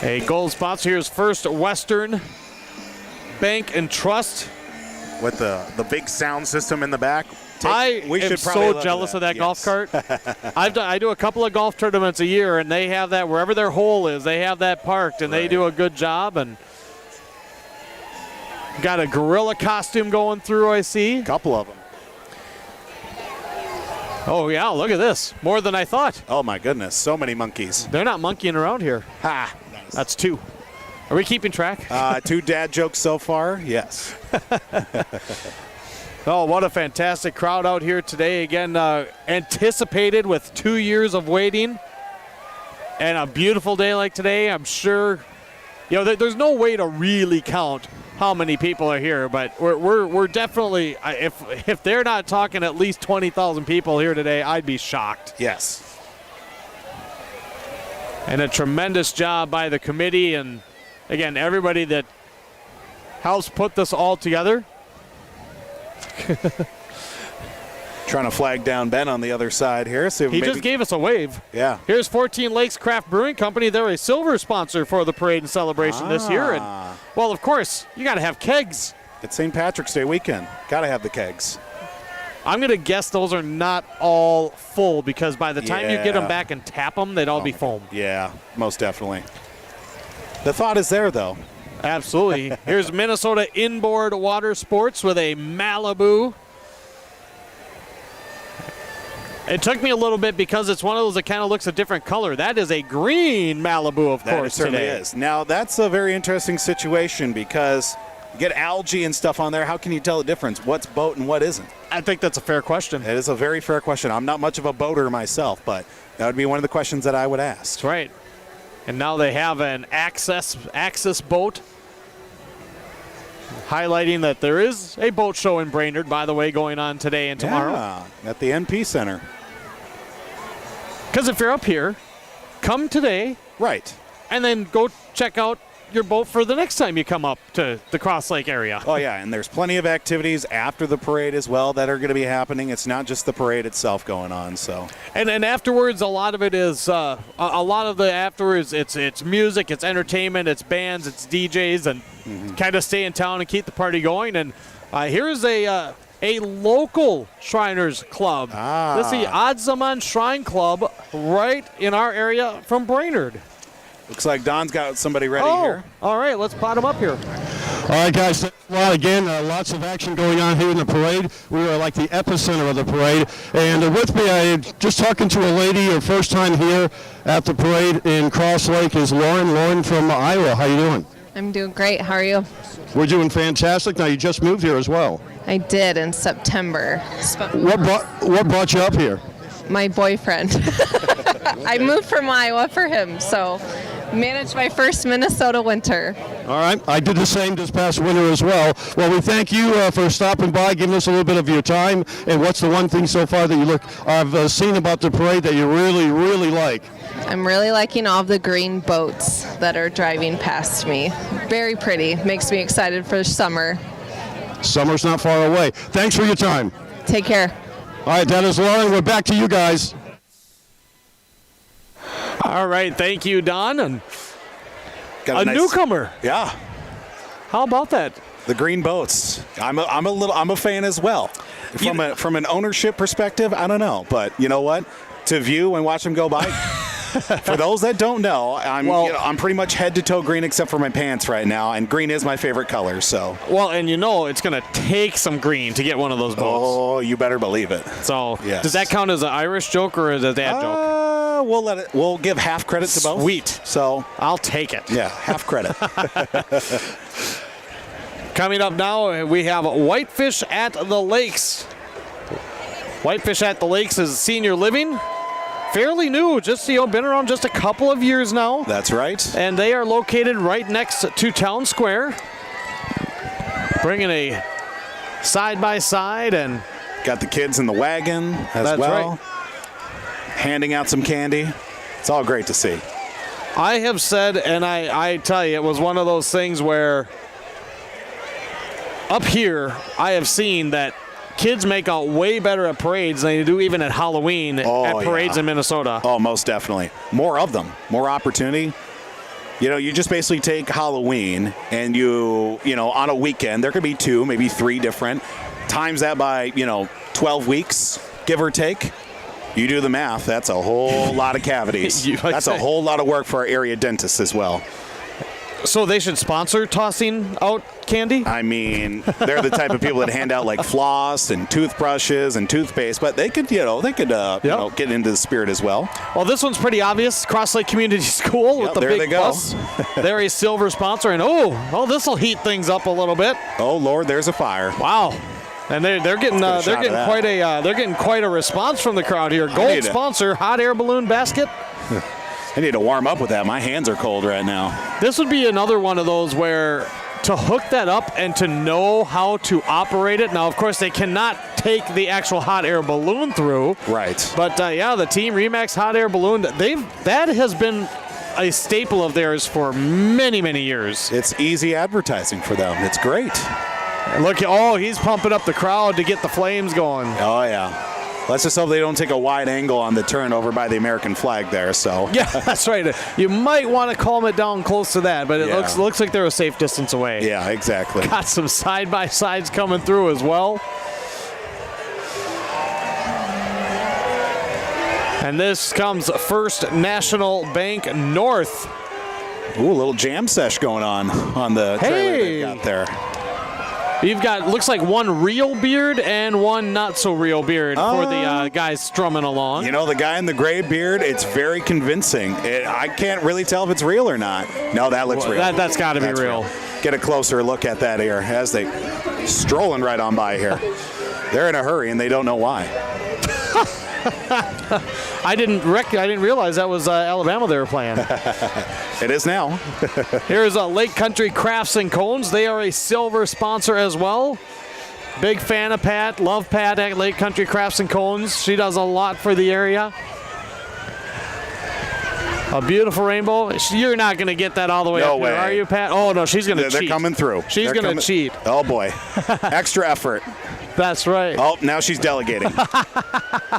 A gold sponsor. Here's First Western Bank and Trust with the big sound system in the back. I am so jealous of that golf cart. I do a couple of golf tournaments a year, and they have that wherever their hole is. They have that parked, and they do a good job. And got a gorilla costume going through, I see. A couple of them. Oh, yeah, look at this. More than I thought. Oh, my goodness. So many monkeys. They're not monkeying around here. Ha! Nice. That's two. Are we keeping track? 2 dad jokes so far, yes. Oh, what a fantastic crowd out here today. Again, anticipated with 2 years of waiting. And a beautiful day like today, I'm sure. There's no way to really count how many people are here, but we're definitely, if they're not talking at least 20,000 people here today, I'd be shocked. Yes. And a tremendous job by the committee and, again, everybody that helps put this all together. Trying to flag down Ben on the other side here. So he just gave us a wave. Yeah. Here's 14 Lakes Craft Brewing Company. They're a silver sponsor for the parade and celebration this year. And, well, of course, you got to have kegs. It's St. Patrick's Day weekend. Got to have the kegs. I'm going to guess those are not all full because by the time you get them Yeah. back and tap them, they'd all be foam. Yeah, most definitely. The thought is there, though. Absolutely. Here's Minnesota Inboard Water Sports with a Malibu. It took me a little bit because it's one of those that kind of looks a different color. That is a green Malibu, of That course, it certainly today. is. Now, that's a very interesting situation because you get algae and stuff on there. How can you tell the difference? What's boat and what isn't? I think that's a fair question. It is a very fair question. I'm not much of a boater myself, but that would be one of the questions that I would ask. That's right. And now they have an access boat, highlighting that there is a boat show in Brainerd, by the way, going on today and tomorrow. Yeah, at the NP Center. Because if you're up here, come today Right. and then go check out your boat for the next time you come up to the Crosslake area. Oh, yeah, and there's plenty of activities after the parade as well that are going to be happening. It's not just the parade itself going on, so. And afterwards, a lot of it is a lot of the afterwards. It's music, it's entertainment, it's bands, it's DJs, and kind of stay in town and keep the party going. And here's a local Shriners Club. This is the Oddsman Shrine Club right in our area from Brainerd. Looks like Don's got somebody ready here. All right, let's pot him up here. All right, guys. Well, again, lots of action going on here in the parade. We are like the epicenter of the parade. And with me, I just talking to a lady, her first time here at the parade in Crosslake is Lauren. Lauren from Iowa. How you doing? I'm doing great. How are you? We're doing fantastic. Now, you just moved here as well. I did in September. What brought you up here? My boyfriend. I moved from Iowa for him, so managed my first Minnesota winter. All right. I did the same this past winter as well. Well, we thank you for stopping by, giving us a little bit of your time. And what's the one thing so far that I've seen about the parade that you really, really like? I'm really liking all of the green boats that are driving past me. Very pretty. Makes me excited for summer. Summer's not far away. Thanks for your time. Take care. All right, that is Lauren. We're back to you guys. All right, thank you, Don. And Got a nice- newcomer. Yeah, How about that? the green boats. I'm a fan as well. From an ownership perspective, I don't know, but you know what? To view and watch them go by. For those that don't know, I'm pretty much head to toe green except for my pants right now, and green is my favorite color. So. Well, and you know it's going to take some green to get one of those boats. Oh, you better believe it. So Yes. does that count as an Irish joke or as a dad joke? We'll give half credit to both. Sweet. So I'll take it. yeah, half credit. Coming up now, we have Whitefish at the Lakes. Whitefish at the Lakes is senior living. Fairly new, just been around just a couple of years now. That's right. And they are located right next to Town Square. Bringing a side-by-side and... Got the kids in the wagon as That's well. right. Handing out some candy. It's all great to see. I have said, and I tell you, it was one of those things where up here, I have seen that kids make out way better at parades than they do even at Halloween at parades in Minnesota. Oh, most definitely. More of them. More opportunity. You know, you just basically take Halloween and you know, on a weekend, there could be 2, maybe 3 different. Times that by, 12 weeks, give or take. You do the math. That's a whole lot of cavities. That's a whole lot of work for our area dentists as well. So they should sponsor tossing out candy? I mean, they're the type of people that hand out like floss and toothbrushes and toothpaste, but they could, get into the spirit as well. Well, this one's pretty obvious. Crosslake Community School with the there big they go. bus. They're a silver sponsor, and this will heat things up a little bit. Oh Lord, there's a fire. Wow. And they're getting quite a response from the crowd here. Gold sponsor, hot air balloon basket. I need to warm up with that. My hands are cold right now. This would be another one of those where to hook that up and to know how to operate it. Now, of course, they cannot take the actual hot air balloon through. Right. But the Team Remax hot air balloon, that has been a staple of theirs for many, many years. It's easy advertising for them. It's great. Look, he's pumping up the crowd to get the flames going. Oh, yeah. Let's just hope they don't take a wide angle on the turn over by the American flag there. So yeah, that's right. You might want to calm it down close to that, but it looks like they're a safe distance away. Yeah, exactly. Got some side-by-sides coming through as well. And this comes First National Bank North. Ooh, a little jam sesh going on the trailer they've got there. You've got, looks like one real beard and one not so real beard for the guys strumming along. You know, the guy in the gray beard, it's very convincing. I can't really tell if it's real or not. No, that looks real. That's got to be real. Get a closer look at that here as they strolling right on by here. They're in a hurry and they don't know why. I didn't realize that was Alabama they were playing. It is now. Here's Lake Country Crafts and Cones. They are a silver sponsor as well. Big fan of Pat. Love Pat at Lake Country Crafts and Cones. She does a lot for the area. A beautiful rainbow. You're not going to get that all the way up way. Here, are you, Pat? Oh, no, she's going to cheat. They're coming through. She's going to cheat. Oh, boy. Extra effort. That's right. Oh, now she's delegating.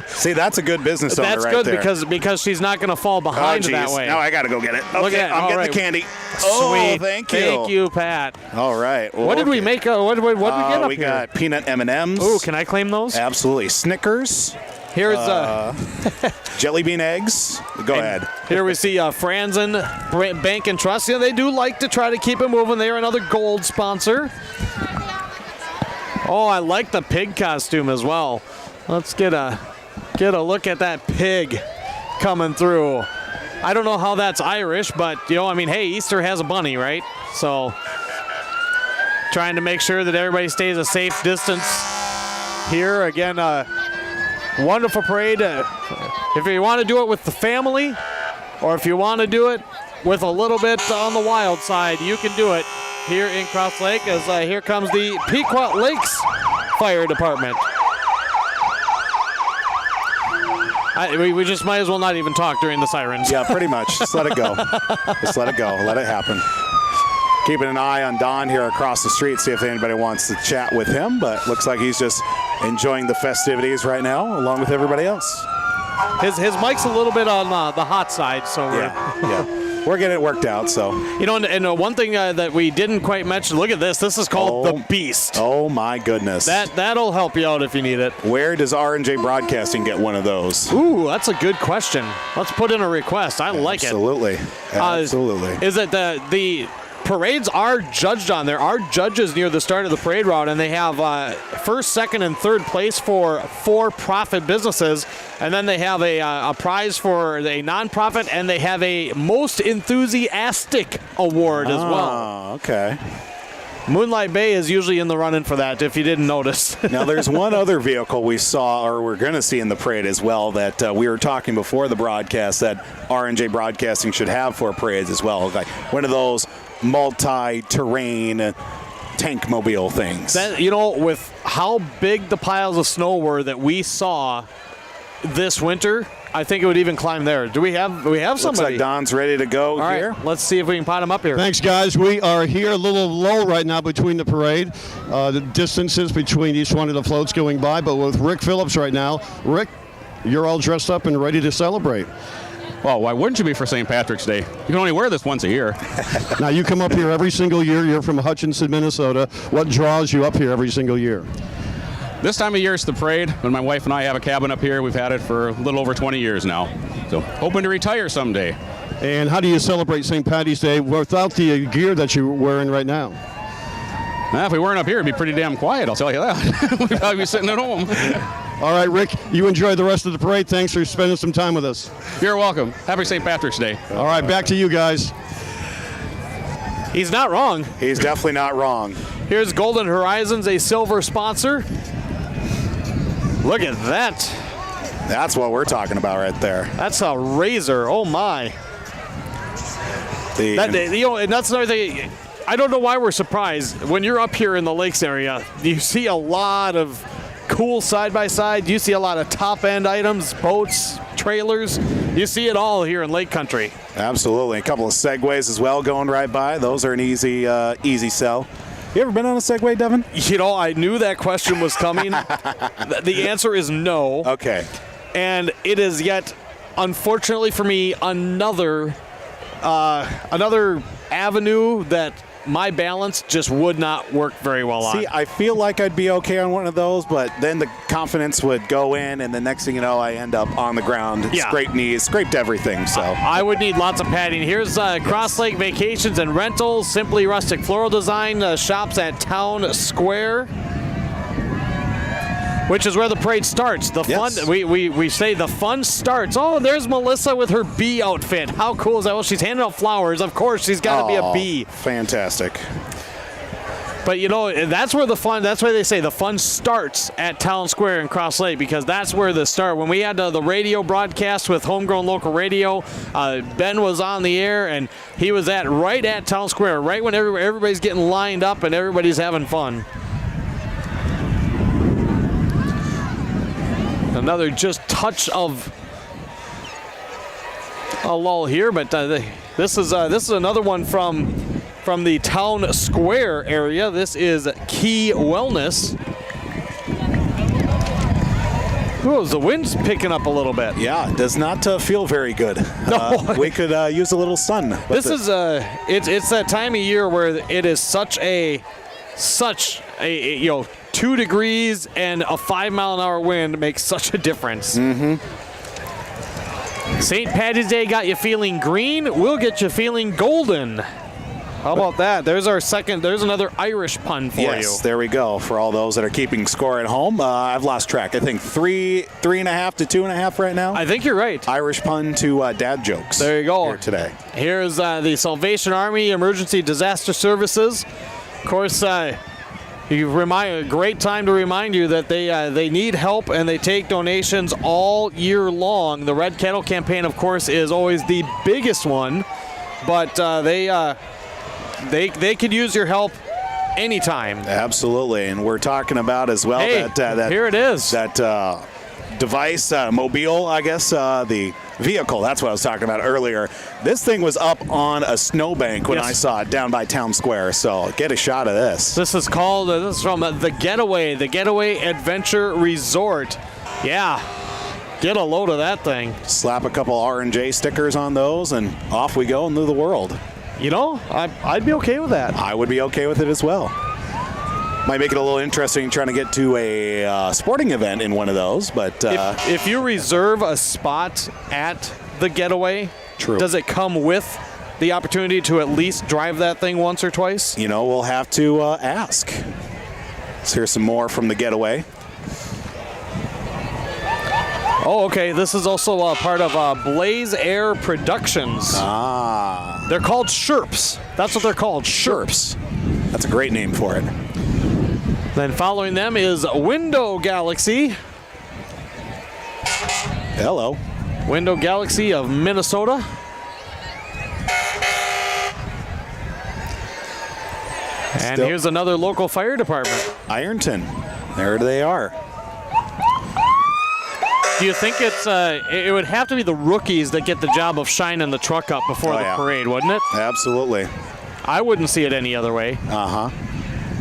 See, that's a good business owner right there. That's good because she's not going to fall behind that way. Now I got to go get it. Okay, Look at I'm getting the candy. Oh, sweet. thank you. Thank you, Pat. All right. Well, what did we make? What did we get up we here? got peanut M&Ms. Ooh, can I claim those? Absolutely. Snickers. Here's jelly bean eggs. Go ahead. Here we see Franzen Bank and Trust. Yeah, they do like to try to keep it moving. They are another gold sponsor. Oh, I like the pig costume as well. Let's get a look at that pig coming through. I don't know how that's Irish, but I mean, hey, Easter has a bunny, right? So trying to make sure that everybody stays a safe distance here. Again, wonderful parade. If you want to do it with the family, or if you want to do it with a little bit on the wild side, you can do it here in Crosslake, as here comes the Pequot Lakes Fire Department. We just might as well not even talk during the sirens. Yeah, pretty much. Just let it go. Just let it go. Let it happen. Keeping an eye on Don here across the street, see if anybody wants to chat with him, but looks like he's just enjoying the festivities right now, along with everybody else. His mic's a little bit on the hot side, so we're getting it worked out. So and one thing that we didn't quite mention. Look at this. This is called the Beast. Oh my goodness. That'll help you out if you need it. Where does R&J Broadcasting get one of those? Ooh, that's a good question. Let's put in a request. I like it. Absolutely. Is it the parades are judged on? There are judges near the start of the parade route, and they have first, second, and third place for for-profit businesses, and then they have a prize for a nonprofit, and they have a most enthusiastic award as well. Oh, okay. Moonlight Bay is usually in the running for that, if you didn't notice. Now, there's one other vehicle we saw, or we're going to see in the parade as well, that we were talking before the broadcast that R&J Broadcasting should have for parades as well. Like one of those multi-terrain tank mobile things. With how big the piles of snow were that we saw this winter, I think it would even climb there. Do we have somebody? Looks like Don's ready to go here. Right, let's see if we can pot him up here. Thanks, guys. We are here, a little lull right now between the parade. The distances between each one of the floats going by, but with Rick Phillips right now. Rick, you're all dressed up and ready to celebrate. Well, why wouldn't you be for St. Patrick's Day? You can only wear this once a year. Now, you come up here every single year. You're from Hutchinson, Minnesota. What draws you up here every single year? This time of year is the parade. When my wife and I have a cabin up here, we've had it for a little over 20 years now. So, hoping to retire someday. And how do you celebrate St. Patty's Day without the gear that you're wearing right now? Now, if we weren't up here, it'd be pretty damn quiet, I'll tell you that. We'd probably be sitting at home. All right, Rick, you enjoy the rest of the parade. Thanks for spending some time with us. You're welcome. Happy St. Patrick's Day. All right, back to you guys. He's not wrong. He's definitely not wrong. Here's Golden Horizons, a silver sponsor. Look at that. That's what we're talking about right there. That's a razor. Oh, my. And that's another thing. I don't know why we're surprised. When you're up here in the lakes area, you see a lot of cool side-by-side. You see a lot of top-end items, boats, trailers. You see it all here in Lake Country. Absolutely. A couple of Segways as well going right by. Those are an easy sell. You ever been on a Segway, Devin? I knew that question was coming. The answer is no. Okay. And it is yet, unfortunately for me, another avenue that my balance just would not work very well on. See, I feel like I'd be okay on one of those, but then the confidence would go in, and the next thing you know, I end up on the ground, scraped knees, scraped everything. So I would need lots of padding. Here's Crosslake Vacations and Rentals, Simply Rustic Floral Design, shops at Town Square, which is where the parade starts. The fun, we say the fun starts. Oh, there's Melissa with her bee outfit. How cool is that? Well, she's handing out flowers. Of course, she's got to be a bee. Fantastic. But, you know, that's where the fun, that's why they say the fun starts at Town Square in Crosslake, because that's where the start. When we had the radio broadcast with Homegrown Local Radio, Ben was on the air, and he was right at Town Square, right when everybody's getting lined up and everybody's having fun. Another just touch of a lull here, but this is another one from the Town Square area. This is Key Wellness. Oh, the wind's picking up a little bit. Yeah, it does not feel very good. No. We could use a little sun. This is it's that time of year where it is such a 2 degrees and a 5-mile-an-hour wind makes such a difference. Mm-hmm. St. Patty's Day got you feeling green. We'll get you feeling golden. How about that? There's another Irish pun for you. Yes, there we go. For all those that are keeping score at home, I've lost track. I think 3.5 to 2.5 right now. I think you're right. Irish pun to dad jokes. There you go. Here today. Here's the Salvation Army Emergency Disaster Services. Of course, a great time to remind you that they need help and they take donations all year long. The Red Kettle campaign, of course, is always the biggest one, but they could use your help anytime. Absolutely, and we're talking about as well that here it is. That device, mobile, I guess, the vehicle. That's what I was talking about earlier. This thing was up on a snowbank when I saw it down by Town Square, so get a shot of this. This is called, this is from the Getaway Adventure Resort. Yeah, get a load of that thing. Slap a couple R&J stickers on those, and off we go into the world. You know, I'd be okay with that. I would be okay with it as well. Might make it a little interesting trying to get to a sporting event in one of those, but if you reserve a spot at the Getaway, does it come with the opportunity to at least drive that thing once or twice? You know, we'll have to ask. Let's hear some more from the Getaway. Oh, okay. This is also a part of Blaze Air Productions. Ah. They're called Sherps. That's what they're called, Sherps. That's a great name for it. Then following them is Window Galaxy. Hello. Window Galaxy of Minnesota. And here's another local fire department. Ironton. There they are. Do you think it would have to be the rookies that get the job of shining the truck up before the parade, wouldn't it? Absolutely. I wouldn't see it any other way. Uh-huh.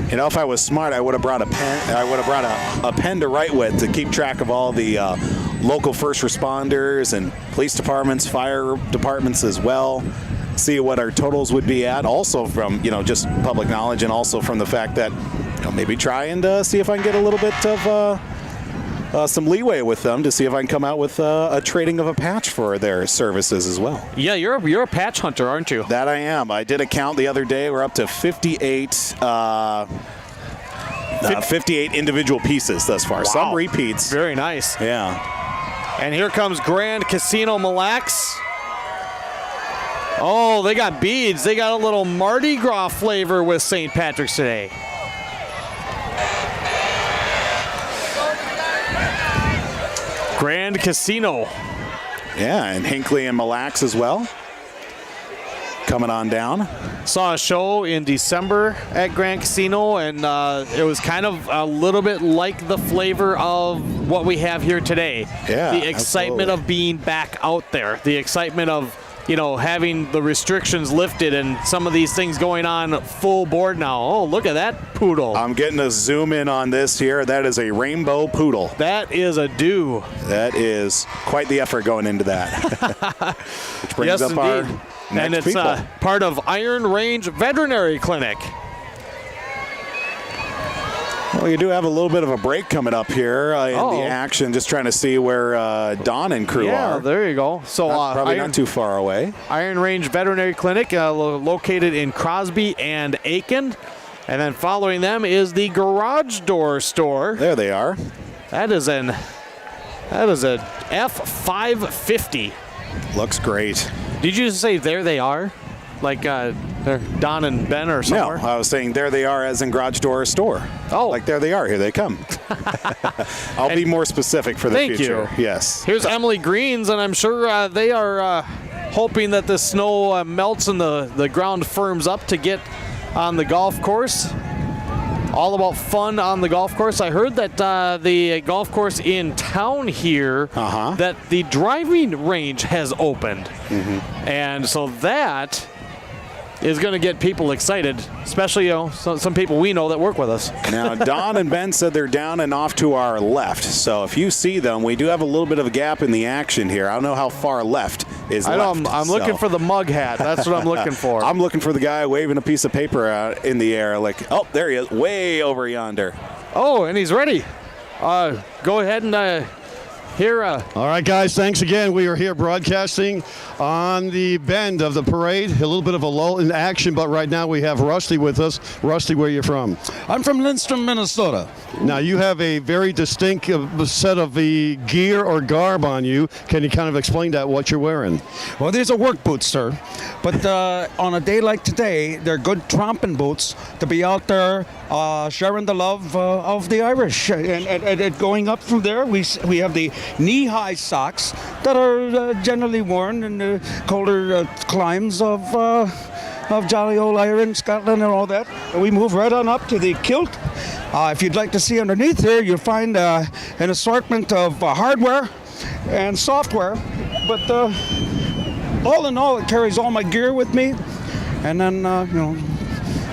You know, if I was smart, I would have brought a pen. I would have brought a pen to write with to keep track of all the local first responders and police departments, fire departments as well. See what our totals would be at. Also from, you know, just public knowledge, and also from the fact that, you know, maybe try and see if I can get a little bit of some leeway with them to see if I can come out with a trading of a patch for their services as well. Yeah, you're a patch hunter, aren't you? That I am. I did a count the other day. We're up to 58 individual pieces thus far. Wow. Some repeats. Very nice. Yeah. And here comes Grand Casino Mille Lacs. Oh, they got beads. They got a little Mardi Gras flavor with St. Patrick's today. Grand Casino. Yeah, and Hinckley and Mille Lacs as well. Coming on down. Saw a show in December at Grand Casino, and it was kind of a little bit like the flavor of what we have here today. Yeah, the excitement of being back out there. The excitement of, you know, having the restrictions lifted and some of these things going on full board now. Oh, look at that poodle. I'm getting a zoom in on this here. That is a rainbow poodle. That is a do. That is quite the effort going into that. Which brings up and it's part of Iron Range Veterinary Clinic. Well, you do have a little bit of a break coming up here in the action. Just trying to see where Don and crew are. Yeah, there you go. So probably not too far away. Iron Range Veterinary Clinic, located in Crosby and Aiken. And then following them is the Garage Door store. There they are. That is a F550. Looks great. Did you just say there they are? Like they're Don and Ben or somewhere? No, I was saying there they are as in Garage Door store. Oh. Like there they are. Here they come. I'll be more specific for the future. Thank you. Yes. Here's Emily Greens, and I'm sure they are hoping that the snow melts and the ground firms up to get on the golf course. All about fun on the golf course. I heard that the golf course in town here, that the driving range has opened. And so that is going to get people excited, especially some people we know that work with us. Now, Don and Ben said they're down and off to our left. So if you see them, we do have a little bit of a gap in the action here. I don't know how far left is left. I'm looking for the mug hat. That's what I'm looking for. I'm looking for the guy waving a piece of paper out in the air. Like, oh, there he is, way over yonder. Oh, and he's ready. Go ahead and here. All right, guys, thanks again. We are here broadcasting on the bend of the parade. A little bit of a lull in action, but right now we have Rusty with us. Rusty, where are you from? I'm from Lindstrom, Minnesota. Now, you have a very distinct set of the gear or garb on you. Can you kind of explain that, what you're wearing? Well, these are work boots, sir. But on a day like today, they're good tromping boots to be out there sharing the love of the Irish. And going up from there, we have the knee-high socks that are generally worn in the colder climes of jolly old Ireland, Scotland, and all that. And we move right on up to the kilt. If you'd like to see underneath here, you'll find an assortment of hardware and software. But all in all, it carries all my gear with me. And then,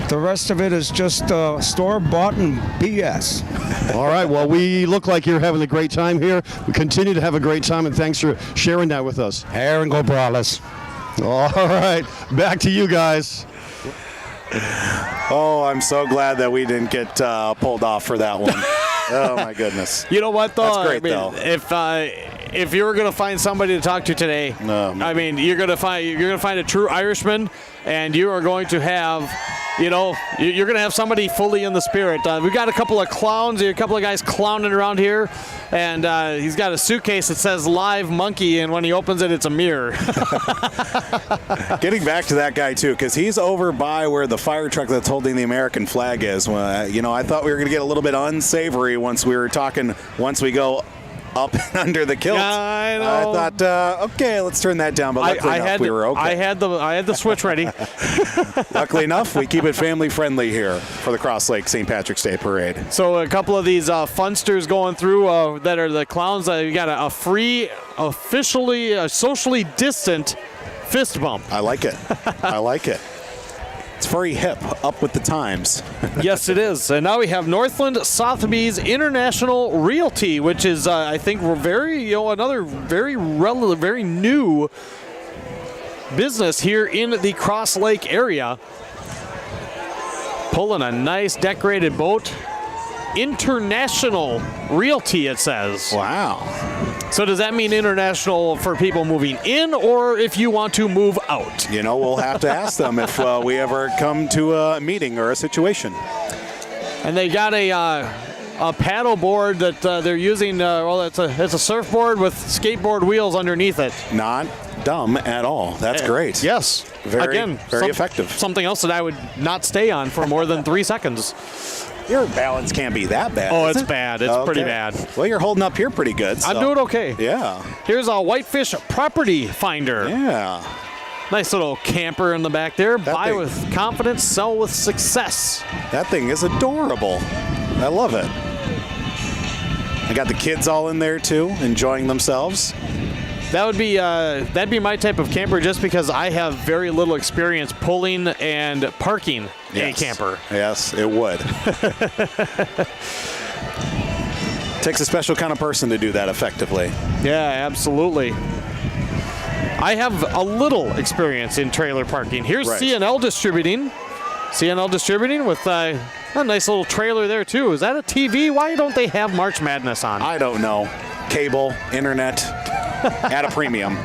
the rest of it is just store-bought and BS. All right, well, we look like you're having a great time here. We continue to have a great time, and thanks for sharing that with us. Hair and go braless. All right, back to you guys. Oh, I'm so glad that we didn't get pulled off for that one. Oh, my goodness. You know what, though? That's great, though. If you were going to find somebody to talk to today, I mean, you're going to find a true Irishman, and you are going to have, you're going to have somebody fully in the spirit. We've got a couple of clowns, a couple of guys clowning around here, and he's got a suitcase that says Live Monkey, and when he opens it, it's a mirror. Getting back to that guy, too, because he's over by where the fire truck that's holding the American flag is. I thought we were going to get a little bit unsavory once we go up and under the kilt. Yeah, I know. I thought, okay, let's turn that down. But luckily enough, we were okay. I had the switch ready. Luckily enough, we keep it family friendly here for the Crosslake St. Patrick's Day Parade. So a couple of these funsters going through that are the clowns. You got a free, officially, socially distant fist bump. I like it. I like it. It's very hip, up with the times. Yes, it is. And now we have Northland Sotheby's International Realty, which is, I think, we're another very relevant, very new business here in the Crosslake area. Pulling a nice decorated boat. International Realty, it says. Wow. So does that mean international for people moving in, or if you want to move out? We'll have to ask them if we ever come to a meeting or a situation. And they got a paddle board that they're using. It's a surfboard with skateboard wheels underneath it. Not dumb at all. That's great. Yes. Very effective. Something else that I would not stay on for more than 3 seconds. Your balance can't be that bad. Oh, it's bad. It's pretty bad. Well, you're holding up here pretty good. So. I'm doing okay. Yeah. Here's a Whitefish Property Finder. Yeah. Nice little camper in the back there. Buy with confidence, sell with success. That thing is adorable. I love it. I got the kids all in there too, enjoying themselves. That'd be my type of camper, just because I have very little experience pulling and parking a camper. Yes, it would. Takes a special kind of person to do that effectively. Yeah, absolutely. I have a little experience in trailer parking. Here's Right. C&L Distributing. C&L Distributing with a nice little trailer there, too. Is that a TV? Why don't they have March Madness on? I don't know. Cable, internet, at a premium.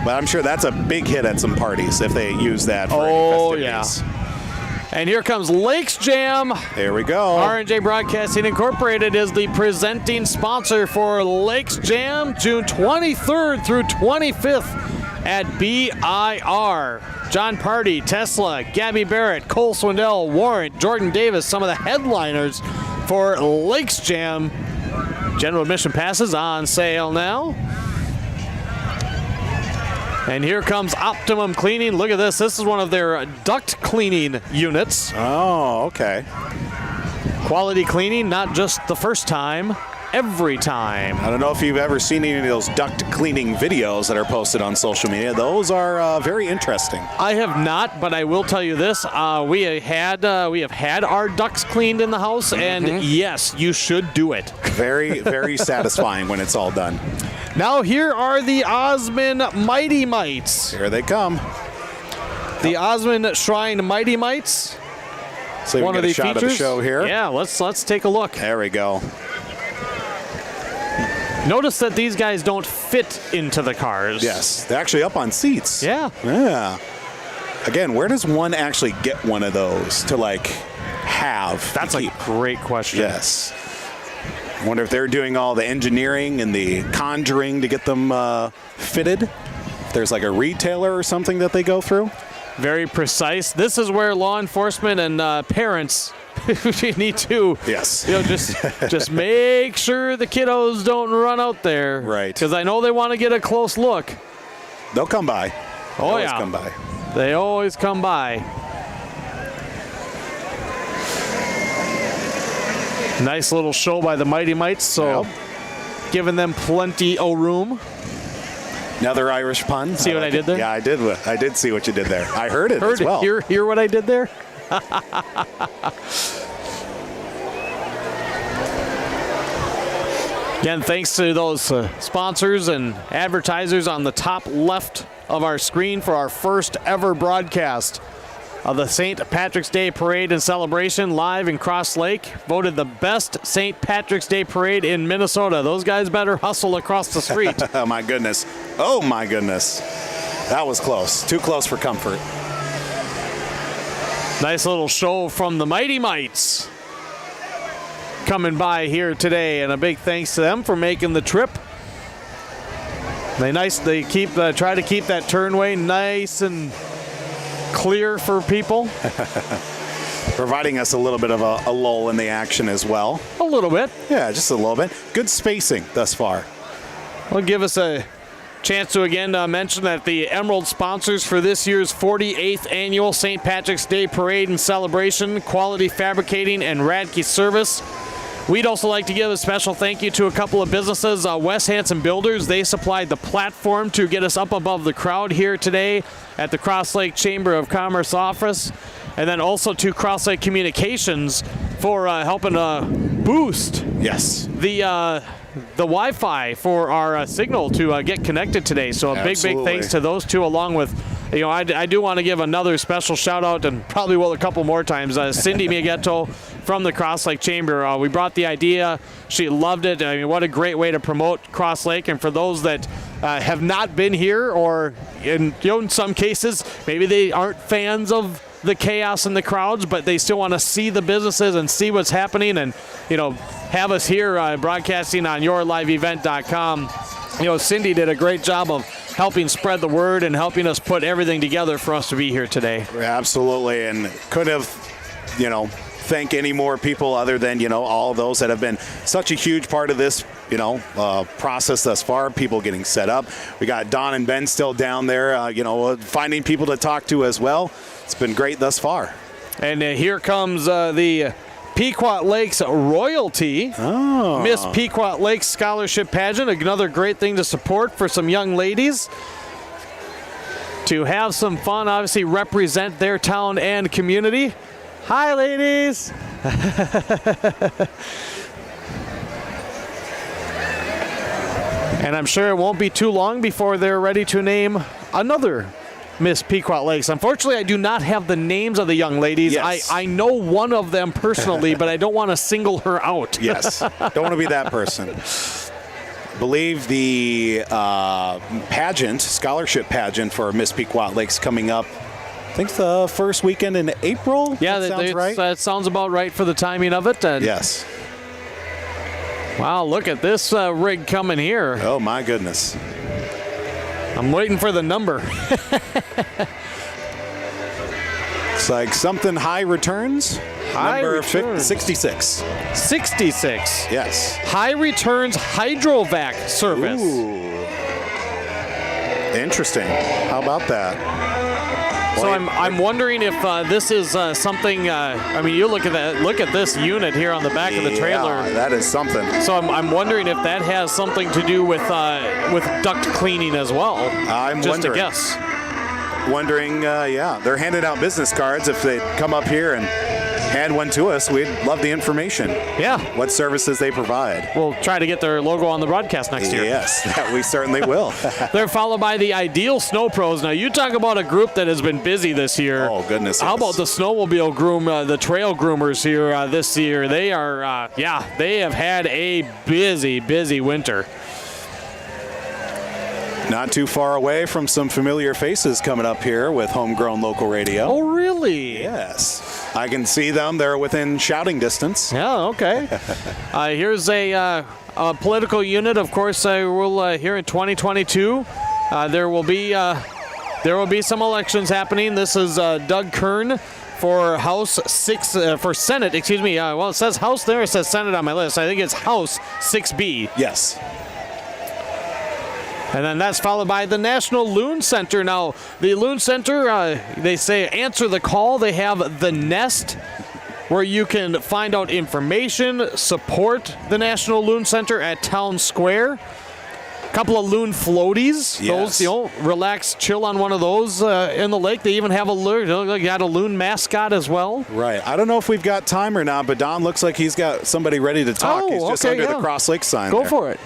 But I'm sure that's a big hit at some parties if they use that for any festivities. And here comes Lakes Jam. There we go. R&J Broadcasting Incorporated is the presenting sponsor for Lakes Jam, June 23rd through 25th at BIR. John Party, Tesla, Gabby Barrett, Cole Swindell, Warrant, Jordan Davis, some of the headliners for Lakes Jam. General admission passes on sale now. And here comes Optimum Cleaning. Look at this. This is one of their duct cleaning units. Oh, okay. Quality cleaning, not just the first time, every time. I don't know if you've ever seen any of those duct cleaning videos that are posted on social media. Those are very interesting. I have not, but I will tell you this: we have had our ducts cleaned in the house, and yes, you should do it. Very, very satisfying when it's all done. Now here are the Oddsman Mighty Mites. Here they come. The Oddsman Shrine Mighty Mites. So we One get of the a shot features. of the show here. Yeah, let's take a look. There we go. Notice that these guys don't fit into the cars. Yes, they're actually up on seats. Yeah. Yeah. Again, where does one actually get one of those to like have? That's a great question. Yes. I wonder if they're doing all the engineering and the conjuring to get them fitted. If there's like a retailer or something that they go through. Very precise. This is where law enforcement and parents need to, Yes. just make sure the kiddos don't run out there. Right. Because I know they want to get a close look. They'll come by. Oh, Always yeah. come by. They always come by. Nice little show by the Mighty Mites, so giving them plenty of room. Another Irish pun. See what I did there? Yeah, I did. I did see what you did there. I heard it as well. Hear what I did there? Again, thanks to those sponsors and advertisers on the top left of our screen for our first ever broadcast of the St. Patrick's Day Parade and Celebration live in Crosslake. Voted the best St. Patrick's Day Parade in Minnesota. Those guys better hustle across the street. Oh, my goodness. Oh, my goodness. That was close. Too close for comfort. Nice little show from the Mighty Mites coming by here today, and a big thanks to them for making the trip. They keep try to keep that turnway nice and clear for people. Providing us a little bit of a lull in the action as well. A little bit. Yeah, just a little bit. Good spacing thus far. Will give us a chance to again mention that the Emerald sponsors for this year's 48th annual St. Patrick's Day Parade and Celebration, Quality Fabricating and Radke Service. We'd also like to give a special thank you to a couple of businesses. Wes Hansen Builders, they supplied the platform to get us up above the crowd here today at the Crosslake Chamber of Commerce office. And then also to Crosslake Communications for helping boost Yes. the Wi-Fi for our signal to get connected today. So a big thanks to those two, along with, I do want to give another special shout out, and probably will a couple more times, Cindy Miagetto from the Crosslake Chamber. We brought the idea. She loved it. I mean, what a great way to promote Crosslake. And for those that have not been here, or in some cases, maybe they aren't fans of the chaos and the crowds, but they still want to see the businesses and see what's happening, and have us here broadcasting on yourliveevent.com. Cindy did a great job of helping spread the word and helping us put everything together for us to be here today. Absolutely, and could have, thank any more people other than, all of those that have been such a huge part of this, process thus far, people getting set up. We got Don and Ben still down there, finding people to talk to as well. It's been great thus far. And here comes the Pequot Lakes royalty. Oh. Miss Pequot Lakes Scholarship Pageant, another great thing to support for some young ladies to have some fun, obviously represent their town and community. Hi, ladies. And I'm sure it won't be too long before they're ready to name another Miss Pequot Lakes. Unfortunately, I do not have the names of the young ladies. Yes. I know one of them personally, but I don't want to single her out. Yes, don't want to be that person. I believe the pageant, scholarship pageant for Miss Pequot Lakes coming up, I think the first weekend in April. Yeah, that sounds right. That sounds about right for the timing of it. And Yes. wow, look at this rig coming here. Oh, my goodness. I'm waiting for the number. It's like something high returns. High Number returns. 66. 66. Yes. High returns hydrovac service. Ooh. Interesting. How about that? So I'm wondering if this is something. I mean, you look at that. Look at this unit here on the back of the trailer. Yeah, that is something. So I'm wondering if that has something to do with duct cleaning as well. I'm just wondering. a guess. Yeah, they're handing out business cards. If they come up here and hand one to us, we'd love the information. Yeah. What services they provide. We'll try to get their logo on the broadcast next year. Yes, that we certainly will. They're followed by the Ideal Snow Pros. Now, you talk about a group that has been busy this year. Oh, goodness. How about the snowmobile groom, the trail groomers here this year? They are, they have had a busy winter. Not too far away from some familiar faces coming up here with Homegrown Local Radio. Oh, really? Yes. I can see them. They're within shouting distance. Yeah, okay. Here's a political unit. Of course, we'll here in 2022, there will be some elections happening. This is Doug Kern for House 6 for Senate. Excuse me. Well, it says House there. It says Senate on my list. I think it's House 6B. Yes. And then that's followed by the National Loon Center. Now, the Loon Center, they say answer the call. They have the Nest, where you can find out information, support the National Loon Center at Town Square. A couple of loon floaties. Yes. Those, relax, chill on one of those in the lake. They even have you got a loon mascot as well. Right. I don't know if we've got time or not, but Don looks like he's got somebody ready to talk. Oh, He's just okay, under yeah. the Crosslake sign. Go there. for it.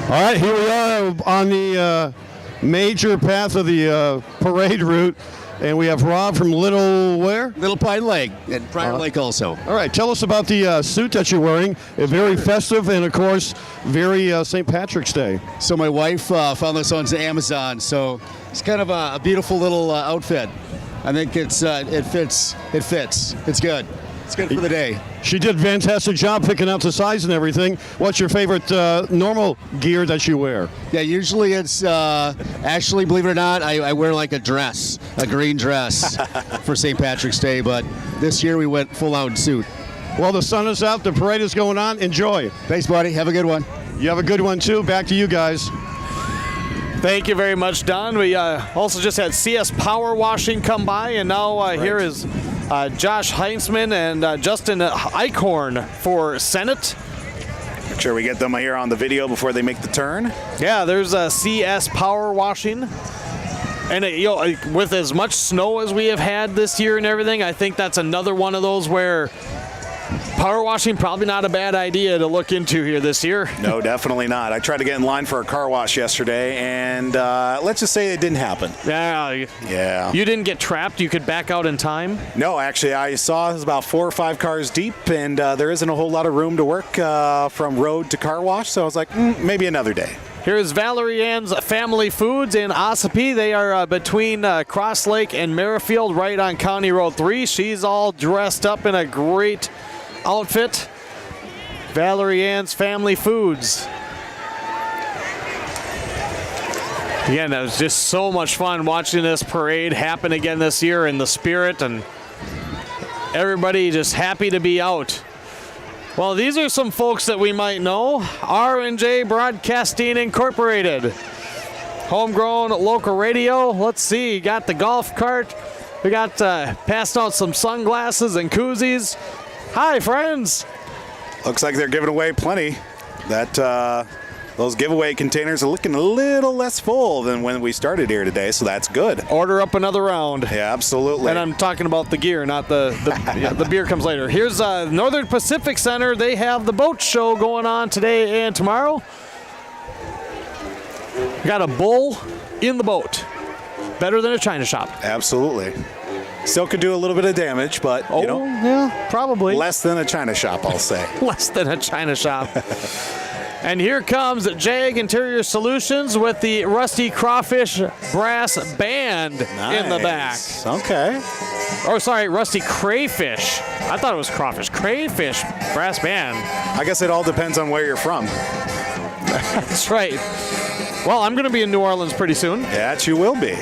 All right, here we are on the major path of the parade route, and we have Rob from Little Pine Lake and Prior Lake also. All right, tell us about the suit that you're wearing. Very festive and, of course, very St. Patrick's Day. So my wife found this on Amazon, so it's kind of a beautiful little outfit. I think it fits. It's good. It's good for the day. She did a fantastic job picking out the size and everything. What's your favorite normal gear that you wear? Yeah, usually it's actually, believe it or not, I wear like a dress, a green dress for St. Patrick's Day, but this year we went full-out suit. Well, the sun is out. The parade is going on. Enjoy. Thanks, buddy. Have a good one. You have a good one, too. Back to you guys. Thank you very much, Don. We also just had CS Power Washing come by, and now here is Josh Heinzman and Justin Eichhorn for Senate. Make sure we get them here on the video before they make the turn. Yeah, there's CS Power Washing. And with as much snow as we have had this year and everything, I think that's another one of those where power washing probably not a bad idea to look into here this year. No, definitely not. I tried to get in line for a car wash yesterday, and let's just say it didn't happen. Yeah. You didn't get trapped? You could back out in time? No, actually, I saw it was about 4 or 5 cars deep, and there isn't a whole lot of room to work from road to car wash, so I was like, maybe another day. Here's Valerie Ann's Family Foods in Ossipee. They are between Crosslake and Merrifield, right on County Road 3. She's all dressed up in a great outfit. Valerie Ann's Family Foods. Again, that was just so much fun watching this parade happen again this year in the spirit, and everybody just happy to be out. Well, these are some folks that we might know. R&J Broadcasting Incorporated. Homegrown local radio. Let's see, got the golf cart. We got passed out some sunglasses and koozies. Hi, friends. Looks like they're giving away plenty. That those giveaway containers are looking a little less full than when we started here today, so that's good. Order up another round. Yeah, absolutely. And I'm talking about the gear, not the yeah, the beer comes later. Here's Northern Pacific Center. They have the boat show going on today and tomorrow. Got a bull in the boat. Better than a china shop. Absolutely. Still could do a little bit of damage, but, you know. Yeah, probably. Less than a china shop, I'll say. Less than a china shop. And here comes Jag Interior Solutions with the Rusty Crawfish Brass Band in the back. Okay. Or sorry, Rusty Crayfish. I thought it was Crawfish. Crayfish Brass Band. I guess it all depends on where you're from. That's right. Well, I'm going to be in New Orleans pretty soon. That you will be.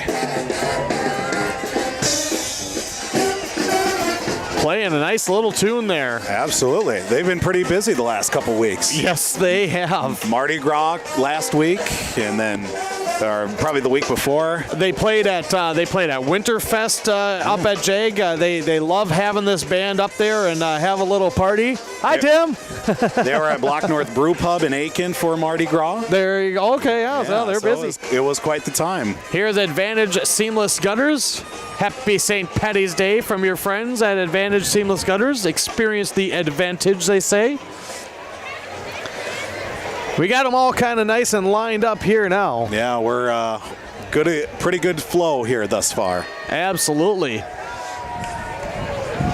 Playing a nice little tune there. Absolutely. They've been pretty busy the last couple weeks. Yes, they have. Mardi Gras last week, and then probably the week before. They played at Winterfest up at Jag. They love having this band up there and have a little party. Hi, Tim. They were at Block North Brew Pub in Aiken for Mardi Gras. There you go. Okay, yeah, so they're busy. It was quite the time. Here's Advantage Seamless Gutters. Happy St. Patty's Day from your friends at Advantage Seamless Gutters. Experience the advantage, they say. We got them all kind of nice and lined up here now. Yeah, we're pretty good flow here thus far. Absolutely.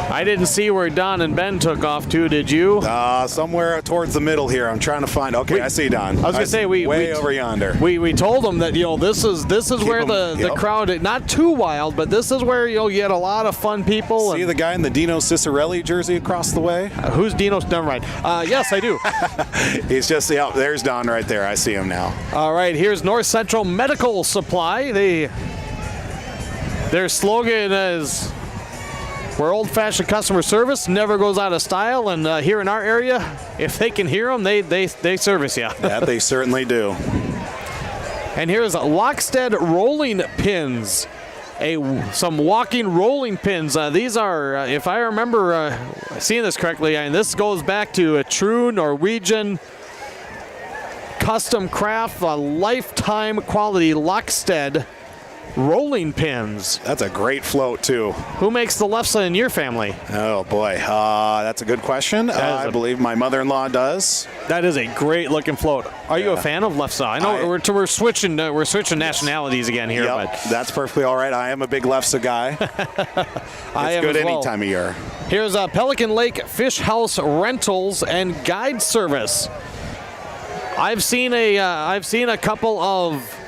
I didn't see where Don and Ben took off to, did you? Somewhere towards the middle here. I'm trying to find. Okay, I see Don. I was gonna say we over yonder. We told them that this is where the crowd, not too wild, but this is where you get a lot of fun people. See the guy in the Dino Cicerelli jersey across the way? Who's Dino? Never mind. Yes, I do. He's just there's Don right there. I see him now. All right, here's North Central Medical Supply. Their slogan is, where old-fashioned customer service never goes out of style, and here in our area, if they can hear them, they service you. That they certainly do. And here's Lockstead rolling pins, some walking rolling pins. These are, if I remember seeing this correctly, and this goes back to a true Norwegian custom craft, lifetime quality Lockstead rolling pins. That's a great float, too. Who makes the lefse in your family? Oh, boy. That's a good question. I believe my mother-in-law does. That is a great-looking float. Are you a fan of lefse? I know we're switching nationalities again here. Yep, but that's perfectly all right. I am a big lefse guy. It's good any time of year. Here's Pelican Lake Fish House Rentals and Guide Service. I've seen a couple of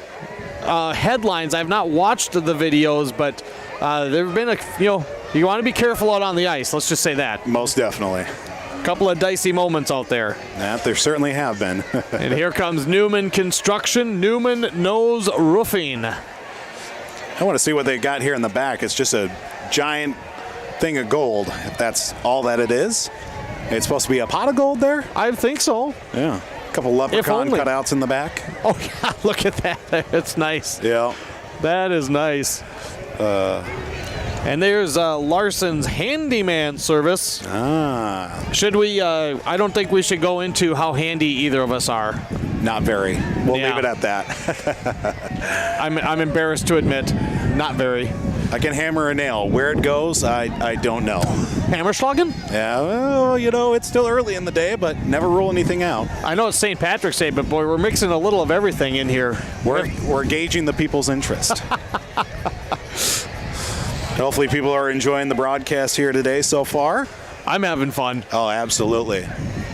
headlines. I've not watched the videos, but there have been you want to be careful out on the ice. Let's just say that. Most definitely. A couple of dicey moments out there. That there certainly have been. And here comes Newman Construction, Newman Nose Roofing. I want to see what they got here in the back. It's just a giant thing of gold, if that's all that it is. It's supposed to be a pot of gold there? I think so. Yeah. Couple leprechaun cutouts in the back. Oh yeah, look at that. It's nice. Yeah. That is nice. And there's Larson's handyman service. Should we, I don't think we should go into how handy either of us are. Not very. We'll leave it at that. I'm embarrassed to admit, not very. I can hammer a nail. Where it goes, I don't know. Hammerschlagen? Yeah, well, it's still early in the day, but never rule anything out. I know it's St. Patrick's Day, but boy, we're mixing a little of everything in here. We're gauging the people's interest. Hopefully people are enjoying the broadcast here today so far. I'm having fun. Oh, absolutely.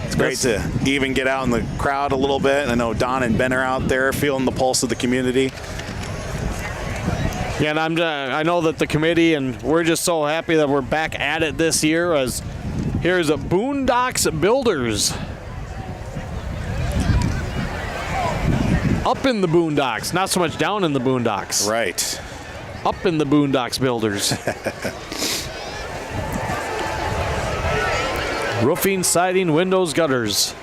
It's great to even get out in the crowd a little bit. I know Don and Ben are out there feeling the pulse of the community. Yeah, and I know that the committee, and we're just so happy that we're back at it this year. As here's a Boondocks Builders. Up in the boondocks, not so much down in the boondocks. Right. Up in the Boondocks Builders. Roofing, siding, windows, gutters.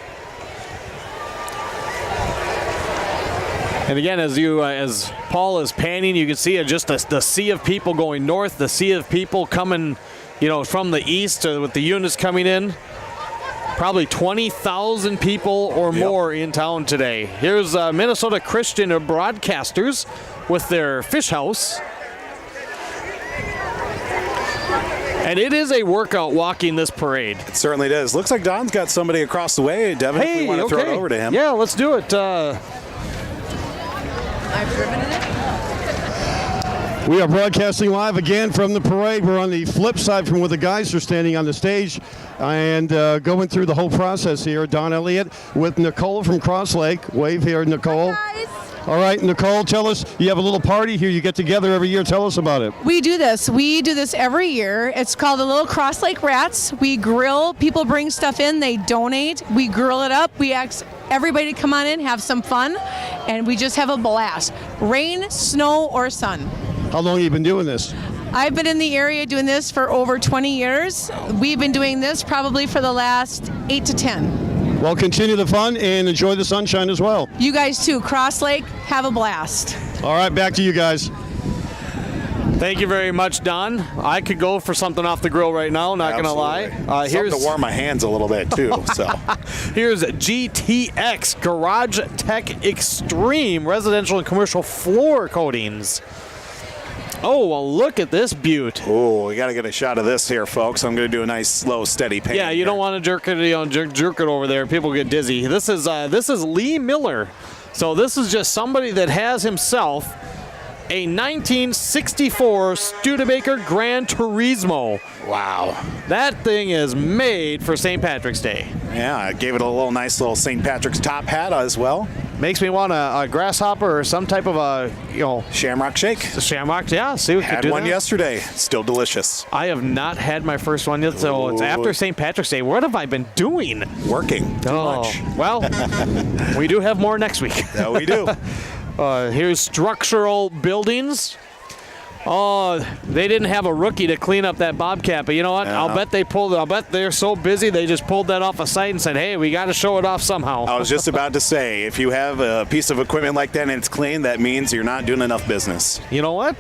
And again, as Paul is panning, you can see just the sea of people going north, the sea of people coming, from the east with the units coming in. Probably 20,000 people or more in town today. Here's Minnesota Christian Broadcasters with their fish house. And it is a workout walking this parade. It certainly does. Looks like Don's got somebody across the way. Devin, if we want to throw it over to him. Yeah, let's do it. I've driven in it. We are broadcasting live again from the parade. We're on the flip side from where the guys are standing on the stage and going through the whole process here. Don Elliott with Nicole from Crosslake. Wave here, Nicole. Hi, guys. All right, Nicole, tell us, you have a little party here. You get together every year. Tell us about it. We do this. We do this every year. It's called the Little Crosslake Rats. We grill. People bring stuff in. They donate. We grill it up. We ask everybody to come on in, have some fun, and we just have a blast. Rain, snow, or sun. How long have you been doing this? I've been in the area doing this for over 20 years. We've been doing this probably for the last 8 to 10. Well, continue the fun and enjoy the sunshine as well. You guys too. Crosslake, have a blast. All right, back to you guys. Thank you very much, Don. I could go for something off the grill right now, not going to lie. Here's to warm my hands a little bit, too. So here's GTX Garage Tech Extreme Residential and Commercial Floor Coatings. Oh, well, look at this beaut. Oh, we got to get a shot of this here, folks. I'm going to do a nice, slow, steady paint. Yeah, you don't want to jerk it, jerk it over there. People get dizzy. This is Lee Miller. So this is just somebody that has himself a 1964 Studebaker Gran Turismo. Wow. That thing is made for St. Patrick's Day. Yeah, I gave it a nice little St. Patrick's top hat as well. Makes me want a grasshopper or some type of a, Shamrock shake. The shamrock, yeah. See, we could do one that. yesterday. Still delicious. I have not had my first one yet, so it's after St. Patrick's Day. What have I been doing? Working too much. Well, we do have more next week. Yeah, we do. Here's structural buildings. Oh, they didn't have a rookie to clean up that bobcat, but you know what? Yeah. I'll bet they're so busy they just pulled that off a site and said, hey, we got to show it off somehow. I was just about to say, if you have a piece of equipment like that and it's clean, that means you're not doing enough business. You know what?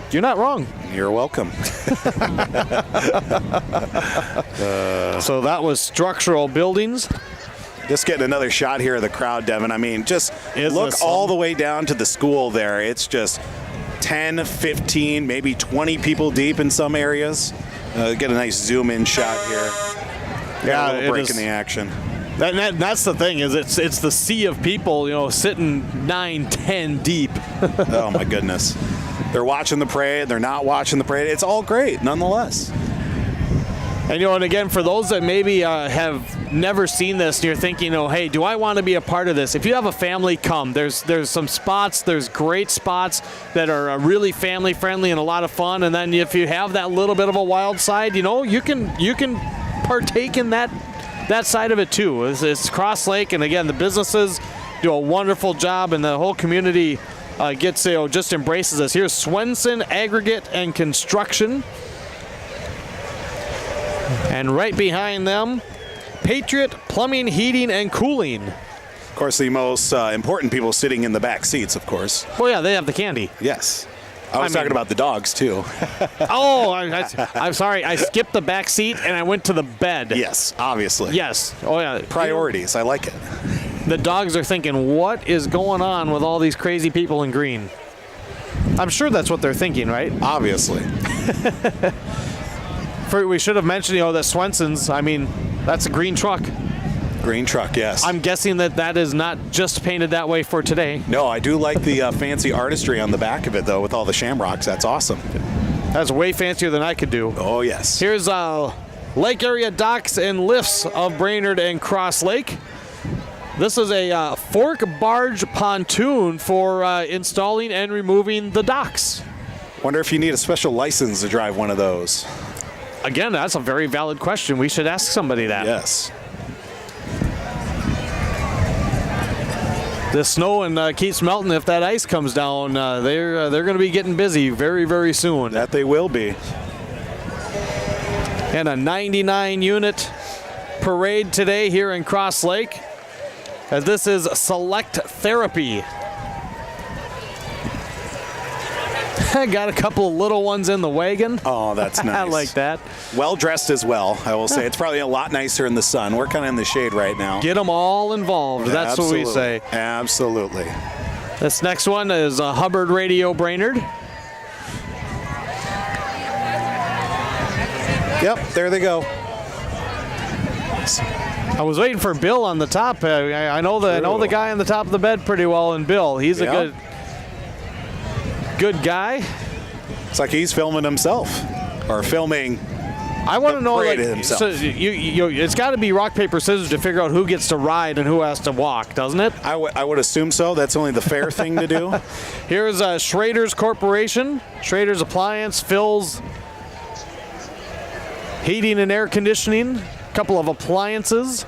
You're not wrong. You're welcome. So that was structural buildings. Just getting another shot here of the crowd, Devin. I mean, just look all the way down to the school there. It's just 10, 15, maybe 20 people deep in some areas. Get a nice zoom-in shot here. Yeah, a little break in the action. That's the thing, is it's the sea of people, sitting 9, 10 deep. Oh, my goodness. They're watching the parade. They're not watching the parade. It's all great, nonetheless. And, and again, for those that maybe have never seen this and you're thinking, hey, do I want to be a part of this? If you have a family, come. There's some spots. There's great spots that are really family friendly and a lot of fun. And then if you have that little bit of a wild side, you can partake in that side of it too. It's Crosslake, and again, the businesses do a wonderful job, and the whole community just embraces us. Here's Swenson Aggregate and Construction. And right behind them, Patriot Plumbing, Heating, and Cooling. Of course, the most important people sitting in the back seats, of course. Well, yeah, they have the candy. Yes. I was talking about the dogs, too. Oh, I'm sorry. I skipped the back seat, and I went to the bed. Yes, obviously. Yes. Oh, yeah. Priorities. I like it. The dogs are thinking, what is going on with all these crazy people in green? I'm sure that's what they're thinking, right? Obviously. We should have mentioned, that Swenson's, that's a green truck. Green truck, yes. I'm guessing that is not just painted that way for today. No, I do like the fancy artistry on the back of it, though, with all the shamrocks. That's awesome. That's way fancier than I could do. Oh, yes. Here's Lake Area Docks and Lifts of Brainerd and Crosslake. This is a fork barge pontoon for installing and removing the docks. Wonder if you need a special license to drive one of those. Again, that's a very valid question. We should ask somebody that. Yes. The snow and keeps melting. If that ice comes down, they're going to be getting busy very, very soon. That they will be. And a 99-unit parade today here in Crosslake, as this is Select Therapy. Got a couple of little ones in the wagon. Oh, that's nice. I like that. Well dressed as well, I will say. It's probably a lot nicer in the sun. We're kind of in the shade right now. Get them all involved. That's Absolutely. what we say. Absolutely. This next one is a Hubbard Radio Brainerd. Yep, there they go. I was waiting for Bill on the top. I know the guy on the top of the bed pretty well, and Bill. He's a good guy. It's like he's filming himself, or filming. I want to know, like, himself. so it's got to be rock paper scissors to figure out who gets to ride and who has to walk, doesn't it? I would assume so. That's only the fair thing to do. Here's Schrader's Corporation, Schrader's Appliance, Phil's Heating and Air Conditioning, a couple of appliances.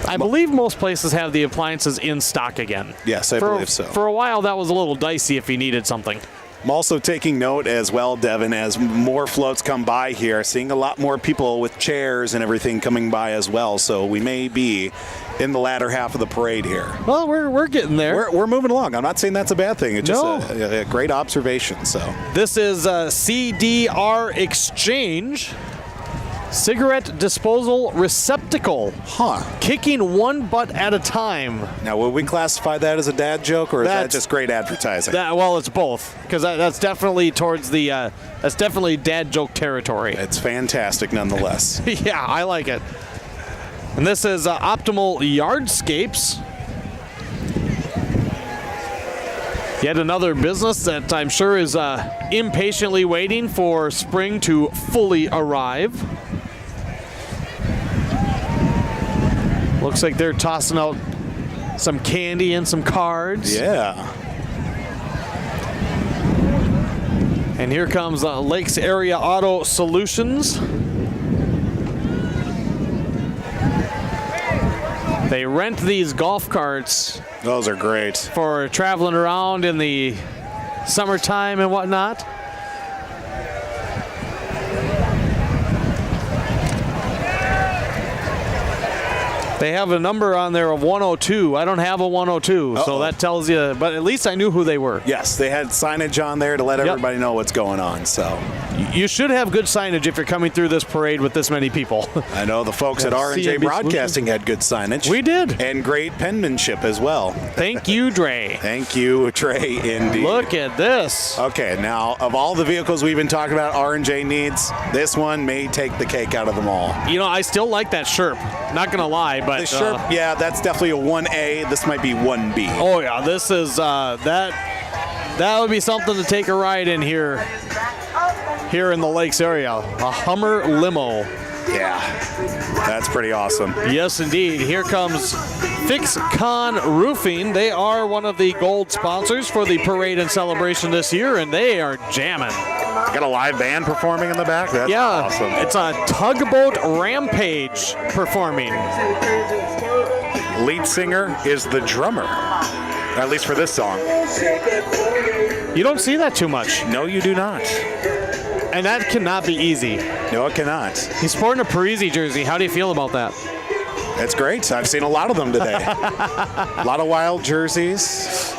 I believe most places have the appliances in stock again. Yes, I believe so. For a while, that was a little dicey if you needed something. I'm also taking note as well, Devin, as more floats come by here, seeing a lot more people with chairs and everything coming by as well. So we may be in the latter half of the parade here. Well, we're getting there. We're moving along. I'm not saying that's a bad thing. It's just No. a great observation. So This is CDR Exchange. Cigarette disposal receptacle. Kicking one butt at a time. Now, would we classify that as a dad joke, or is that just great advertising? Well, it's both, because that's definitely towards the that's definitely dad joke territory. It's fantastic nonetheless. Yeah, I like it. And this is Optimal Yardscapes. Yet another business that I'm sure is impatiently waiting for spring to fully arrive. Looks like they're tossing out some candy and some cards. Yeah. And here comes Lakes Area Auto Solutions. They rent these golf carts. Those are great. For traveling around in the summertime and whatnot. They have a number on there of 102. I don't have a 102, so that tells you, but at least I knew who they were. Yes, they had signage on there to let everybody know what's going on. So you should have good signage if you're coming through this parade with this many people. I know the folks at R&J Broadcasting had good signage. We did. And great penmanship as well. Thank you, Dre. Thank you, Trey, indeed. Look at this. Okay, now, of all the vehicles we've been talking about R&J needs, this one may take the cake out of them all. You know, I still like that Sherp. Not going to lie, but... The Sherp, yeah, that's definitely a 1A. This might be 1B. Oh, yeah, this is... that would be something to take a ride in here in the Lakes area. A Hummer limo. Yeah, that's pretty awesome. Yes, indeed. Here comes FixCon Roofing. They are one of the gold sponsors for the parade and celebration this year, and they are jamming. Got a live band performing in the back? That's awesome. It's a Tugboat Rampage performing. Lead singer is the drummer, at least for this song. You don't see that too much. No, you do not. And that cannot be easy. No, it cannot. He's sporting a Parisi jersey. How do you feel about that? It's great. I've seen a lot of them today. A lot of Wild jerseys.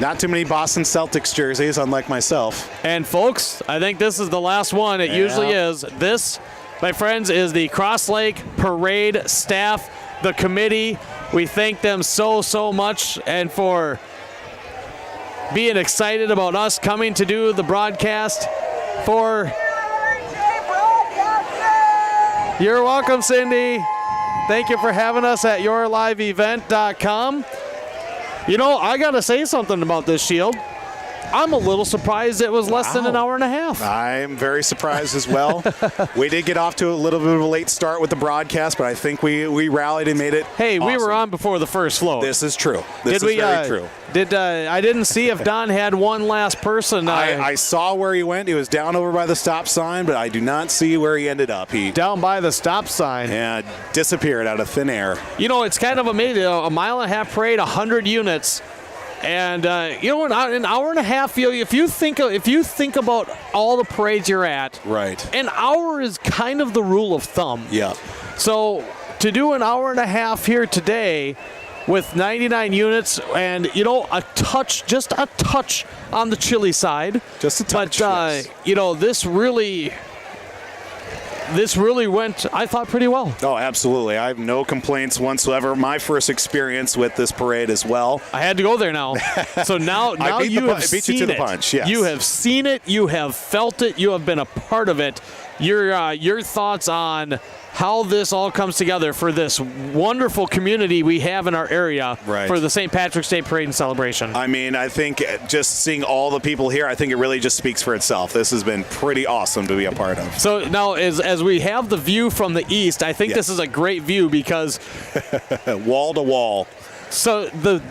Not too many Boston Celtics jerseys, unlike myself. And folks, I think this is the last one. It usually is. This, my friends, is the Crosslake Parade staff, the committee. We thank them so much and for being excited about us coming to do the broadcast. You're welcome, Cindy. Thank you for having us at yourliveevent.com. You know, I got to say something about this Shield. I'm a little surprised it was less than an hour and a half. I'm very surprised as well. We did get off to a little bit of a late start with the broadcast, but I think we rallied and made it Hey, awesome. We were on before the first float. This is true. This is very true. I didn't see if Don had one last person. I saw where he went. He was down over by the stop sign, but I do not see where he ended up. He down by the stop sign. Yeah, disappeared out of thin air. You know, it's kind of amazing. A mile and a half parade, 100 units. And you know, an hour and a half. If you think about all the parades you're at, right? An hour is kind of the rule of thumb. Yeah. So to do an hour and a half here today, with 99 units, and just a touch on the chilly side. Just a touch. But this really went, I thought, pretty well. Oh, absolutely. I have no complaints whatsoever. My first experience with this parade as well. I had to go there now. So now you have seen you to it. The punch, yes. You have seen it. You have felt it. You have been a part of it. Your thoughts on how this all comes together for this wonderful community we have in our area for the St. Patrick's Day Parade and Celebration. I mean, I think just seeing all the people here, I think it really just speaks for itself. This has been pretty awesome to be a part of. So now, as we have the view from the east, I think this is a great view because wall to wall. So the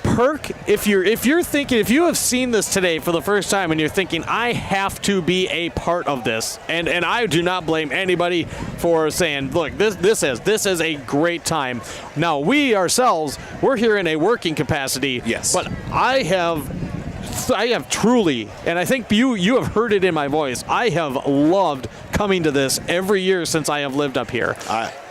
perk, if you're thinking, if you have seen this today for the first time and you're thinking, I have to be a part of this, and I do not blame anybody for saying, look, this is a great time. Now we ourselves, we're here in a working capacity. Yes. But I have truly, and I think you have heard it in my voice, I have loved coming to this every year since I have lived up here.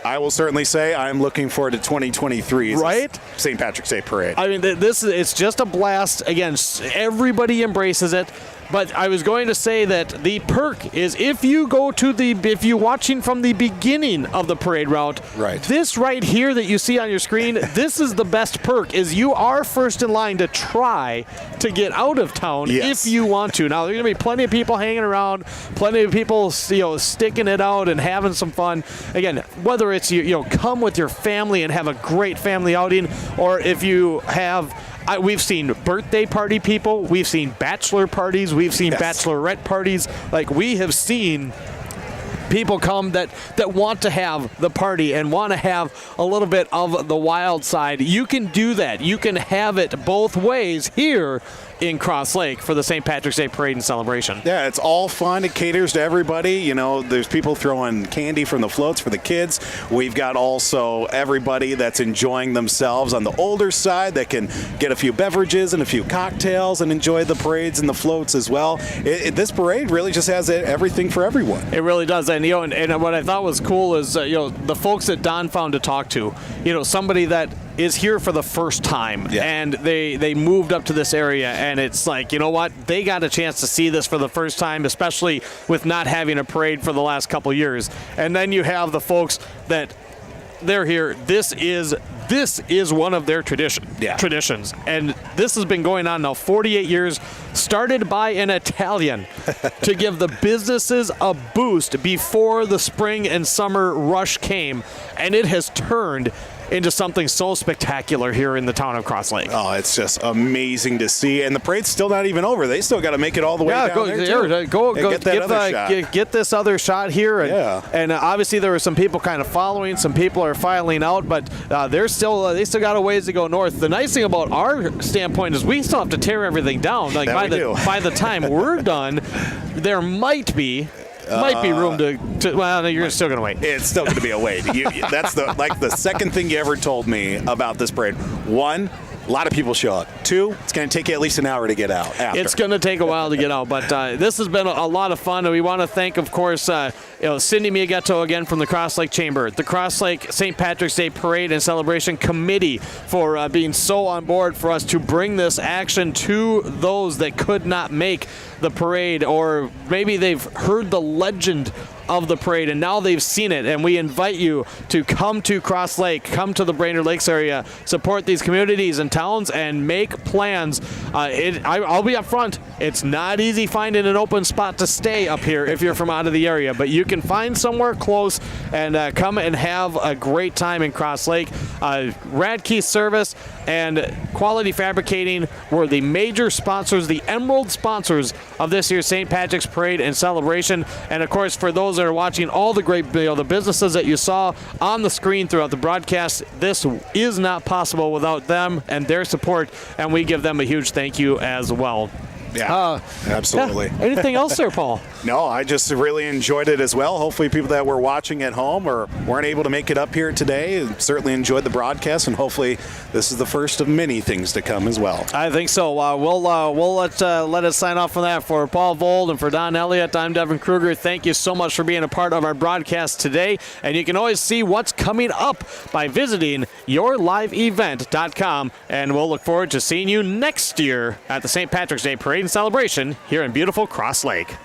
I will certainly say I'm looking forward to 2023's St. Patrick's Day Parade. I mean, it's just a blast. Again, everybody embraces it. But I was going to say that the perk is if you're watching from the beginning of the parade route, this right here that you see on your screen, this is the best perk, is you are first in line to try to get out of town if you want to. Now, there's going to be plenty of people hanging around, plenty of people sticking it out and having some fun. Again, whether it's come with your family and have a great family outing, or if you have... we've seen birthday party people, we've seen bachelor parties, we've seen bachelorette parties. Like, we have seen people come that want to have the party and want to have a little bit of the wild side. You can do that. You can have it both ways here in Crosslake for the St. Patrick's Day Parade and Celebration. Yeah, it's all fun. It caters to everybody. There's people throwing candy from the floats for the kids. We've got also everybody that's enjoying themselves on the older side that can get a few beverages and a few cocktails and enjoy the parades and the floats as well. This parade really just has everything for everyone. It really does. And what I thought was cool is the folks that Don found to talk to. Somebody that is here for the first time, and they moved up to this area, and it's like, you know what, they got a chance to see this for the first time, especially with not having a parade for the last couple years. And then you have the folks that they're here. This is one of their traditions, and this has been going on now 48 years, started by an Italian to give the businesses a boost before the spring and summer rush came, and it has turned into something so spectacular here in the town of Crosslake. Oh, it's just amazing to see, and the parade's still not even over. They still got to make it all the way down there. Go get that other shot. Get this other shot here, and obviously there were some people kind of following. Some people are filing out, but they still got a ways to go north. The nice thing about our standpoint is we still have to tear everything down. Like by the time we're done, there might be room to well, no, you're still going to wait. It's still going to be a wait. That's the second thing you ever told me about this parade. One, a lot of people show up. Two, it's going to take you at least an hour to get out after. It's going to take a while to get out, but this has been a lot of fun, and we want to thank, of course, Cindy Miagetto again from the Crosslake Chamber, the Crosslake St. Patrick's Day Parade and Celebration Committee for being so on board for us to bring this action to those that could not make the parade, or maybe they've heard the legend of the parade and now they've seen it, and we invite you to come to Crosslake, come to the Brainerd Lakes area, support these communities and towns, and make plans. I'll be up front. It's not easy finding an open spot to stay up here if you're from out of the area, but you can find somewhere close and come and have a great time in Crosslake. Radkey Service and Quality Fabricating were the major sponsors, the emerald sponsors of this year's St. Patrick's Parade and Celebration. And of course, for those that are watching, all the great the businesses that you saw on the screen throughout the broadcast, this is not possible without them and their support, and we give them a huge thank you as well. Yeah, absolutely. Yeah. Anything else there, Paul? No, I just really enjoyed it as well. Hopefully people that were watching at home or weren't able to make it up here today certainly enjoyed the broadcast, and hopefully this is the first of many things to come as well. I think so. We'll let us sign off on that. For Paul Vold and for Don Elliott, I'm Devin Kruger. Thank you so much for being a part of our broadcast today. And you can always see what's coming up by visiting yourliveevent.com. And we'll look forward to seeing you next year at the St. Patrick's Day Parade and Celebration here in beautiful Crosslake.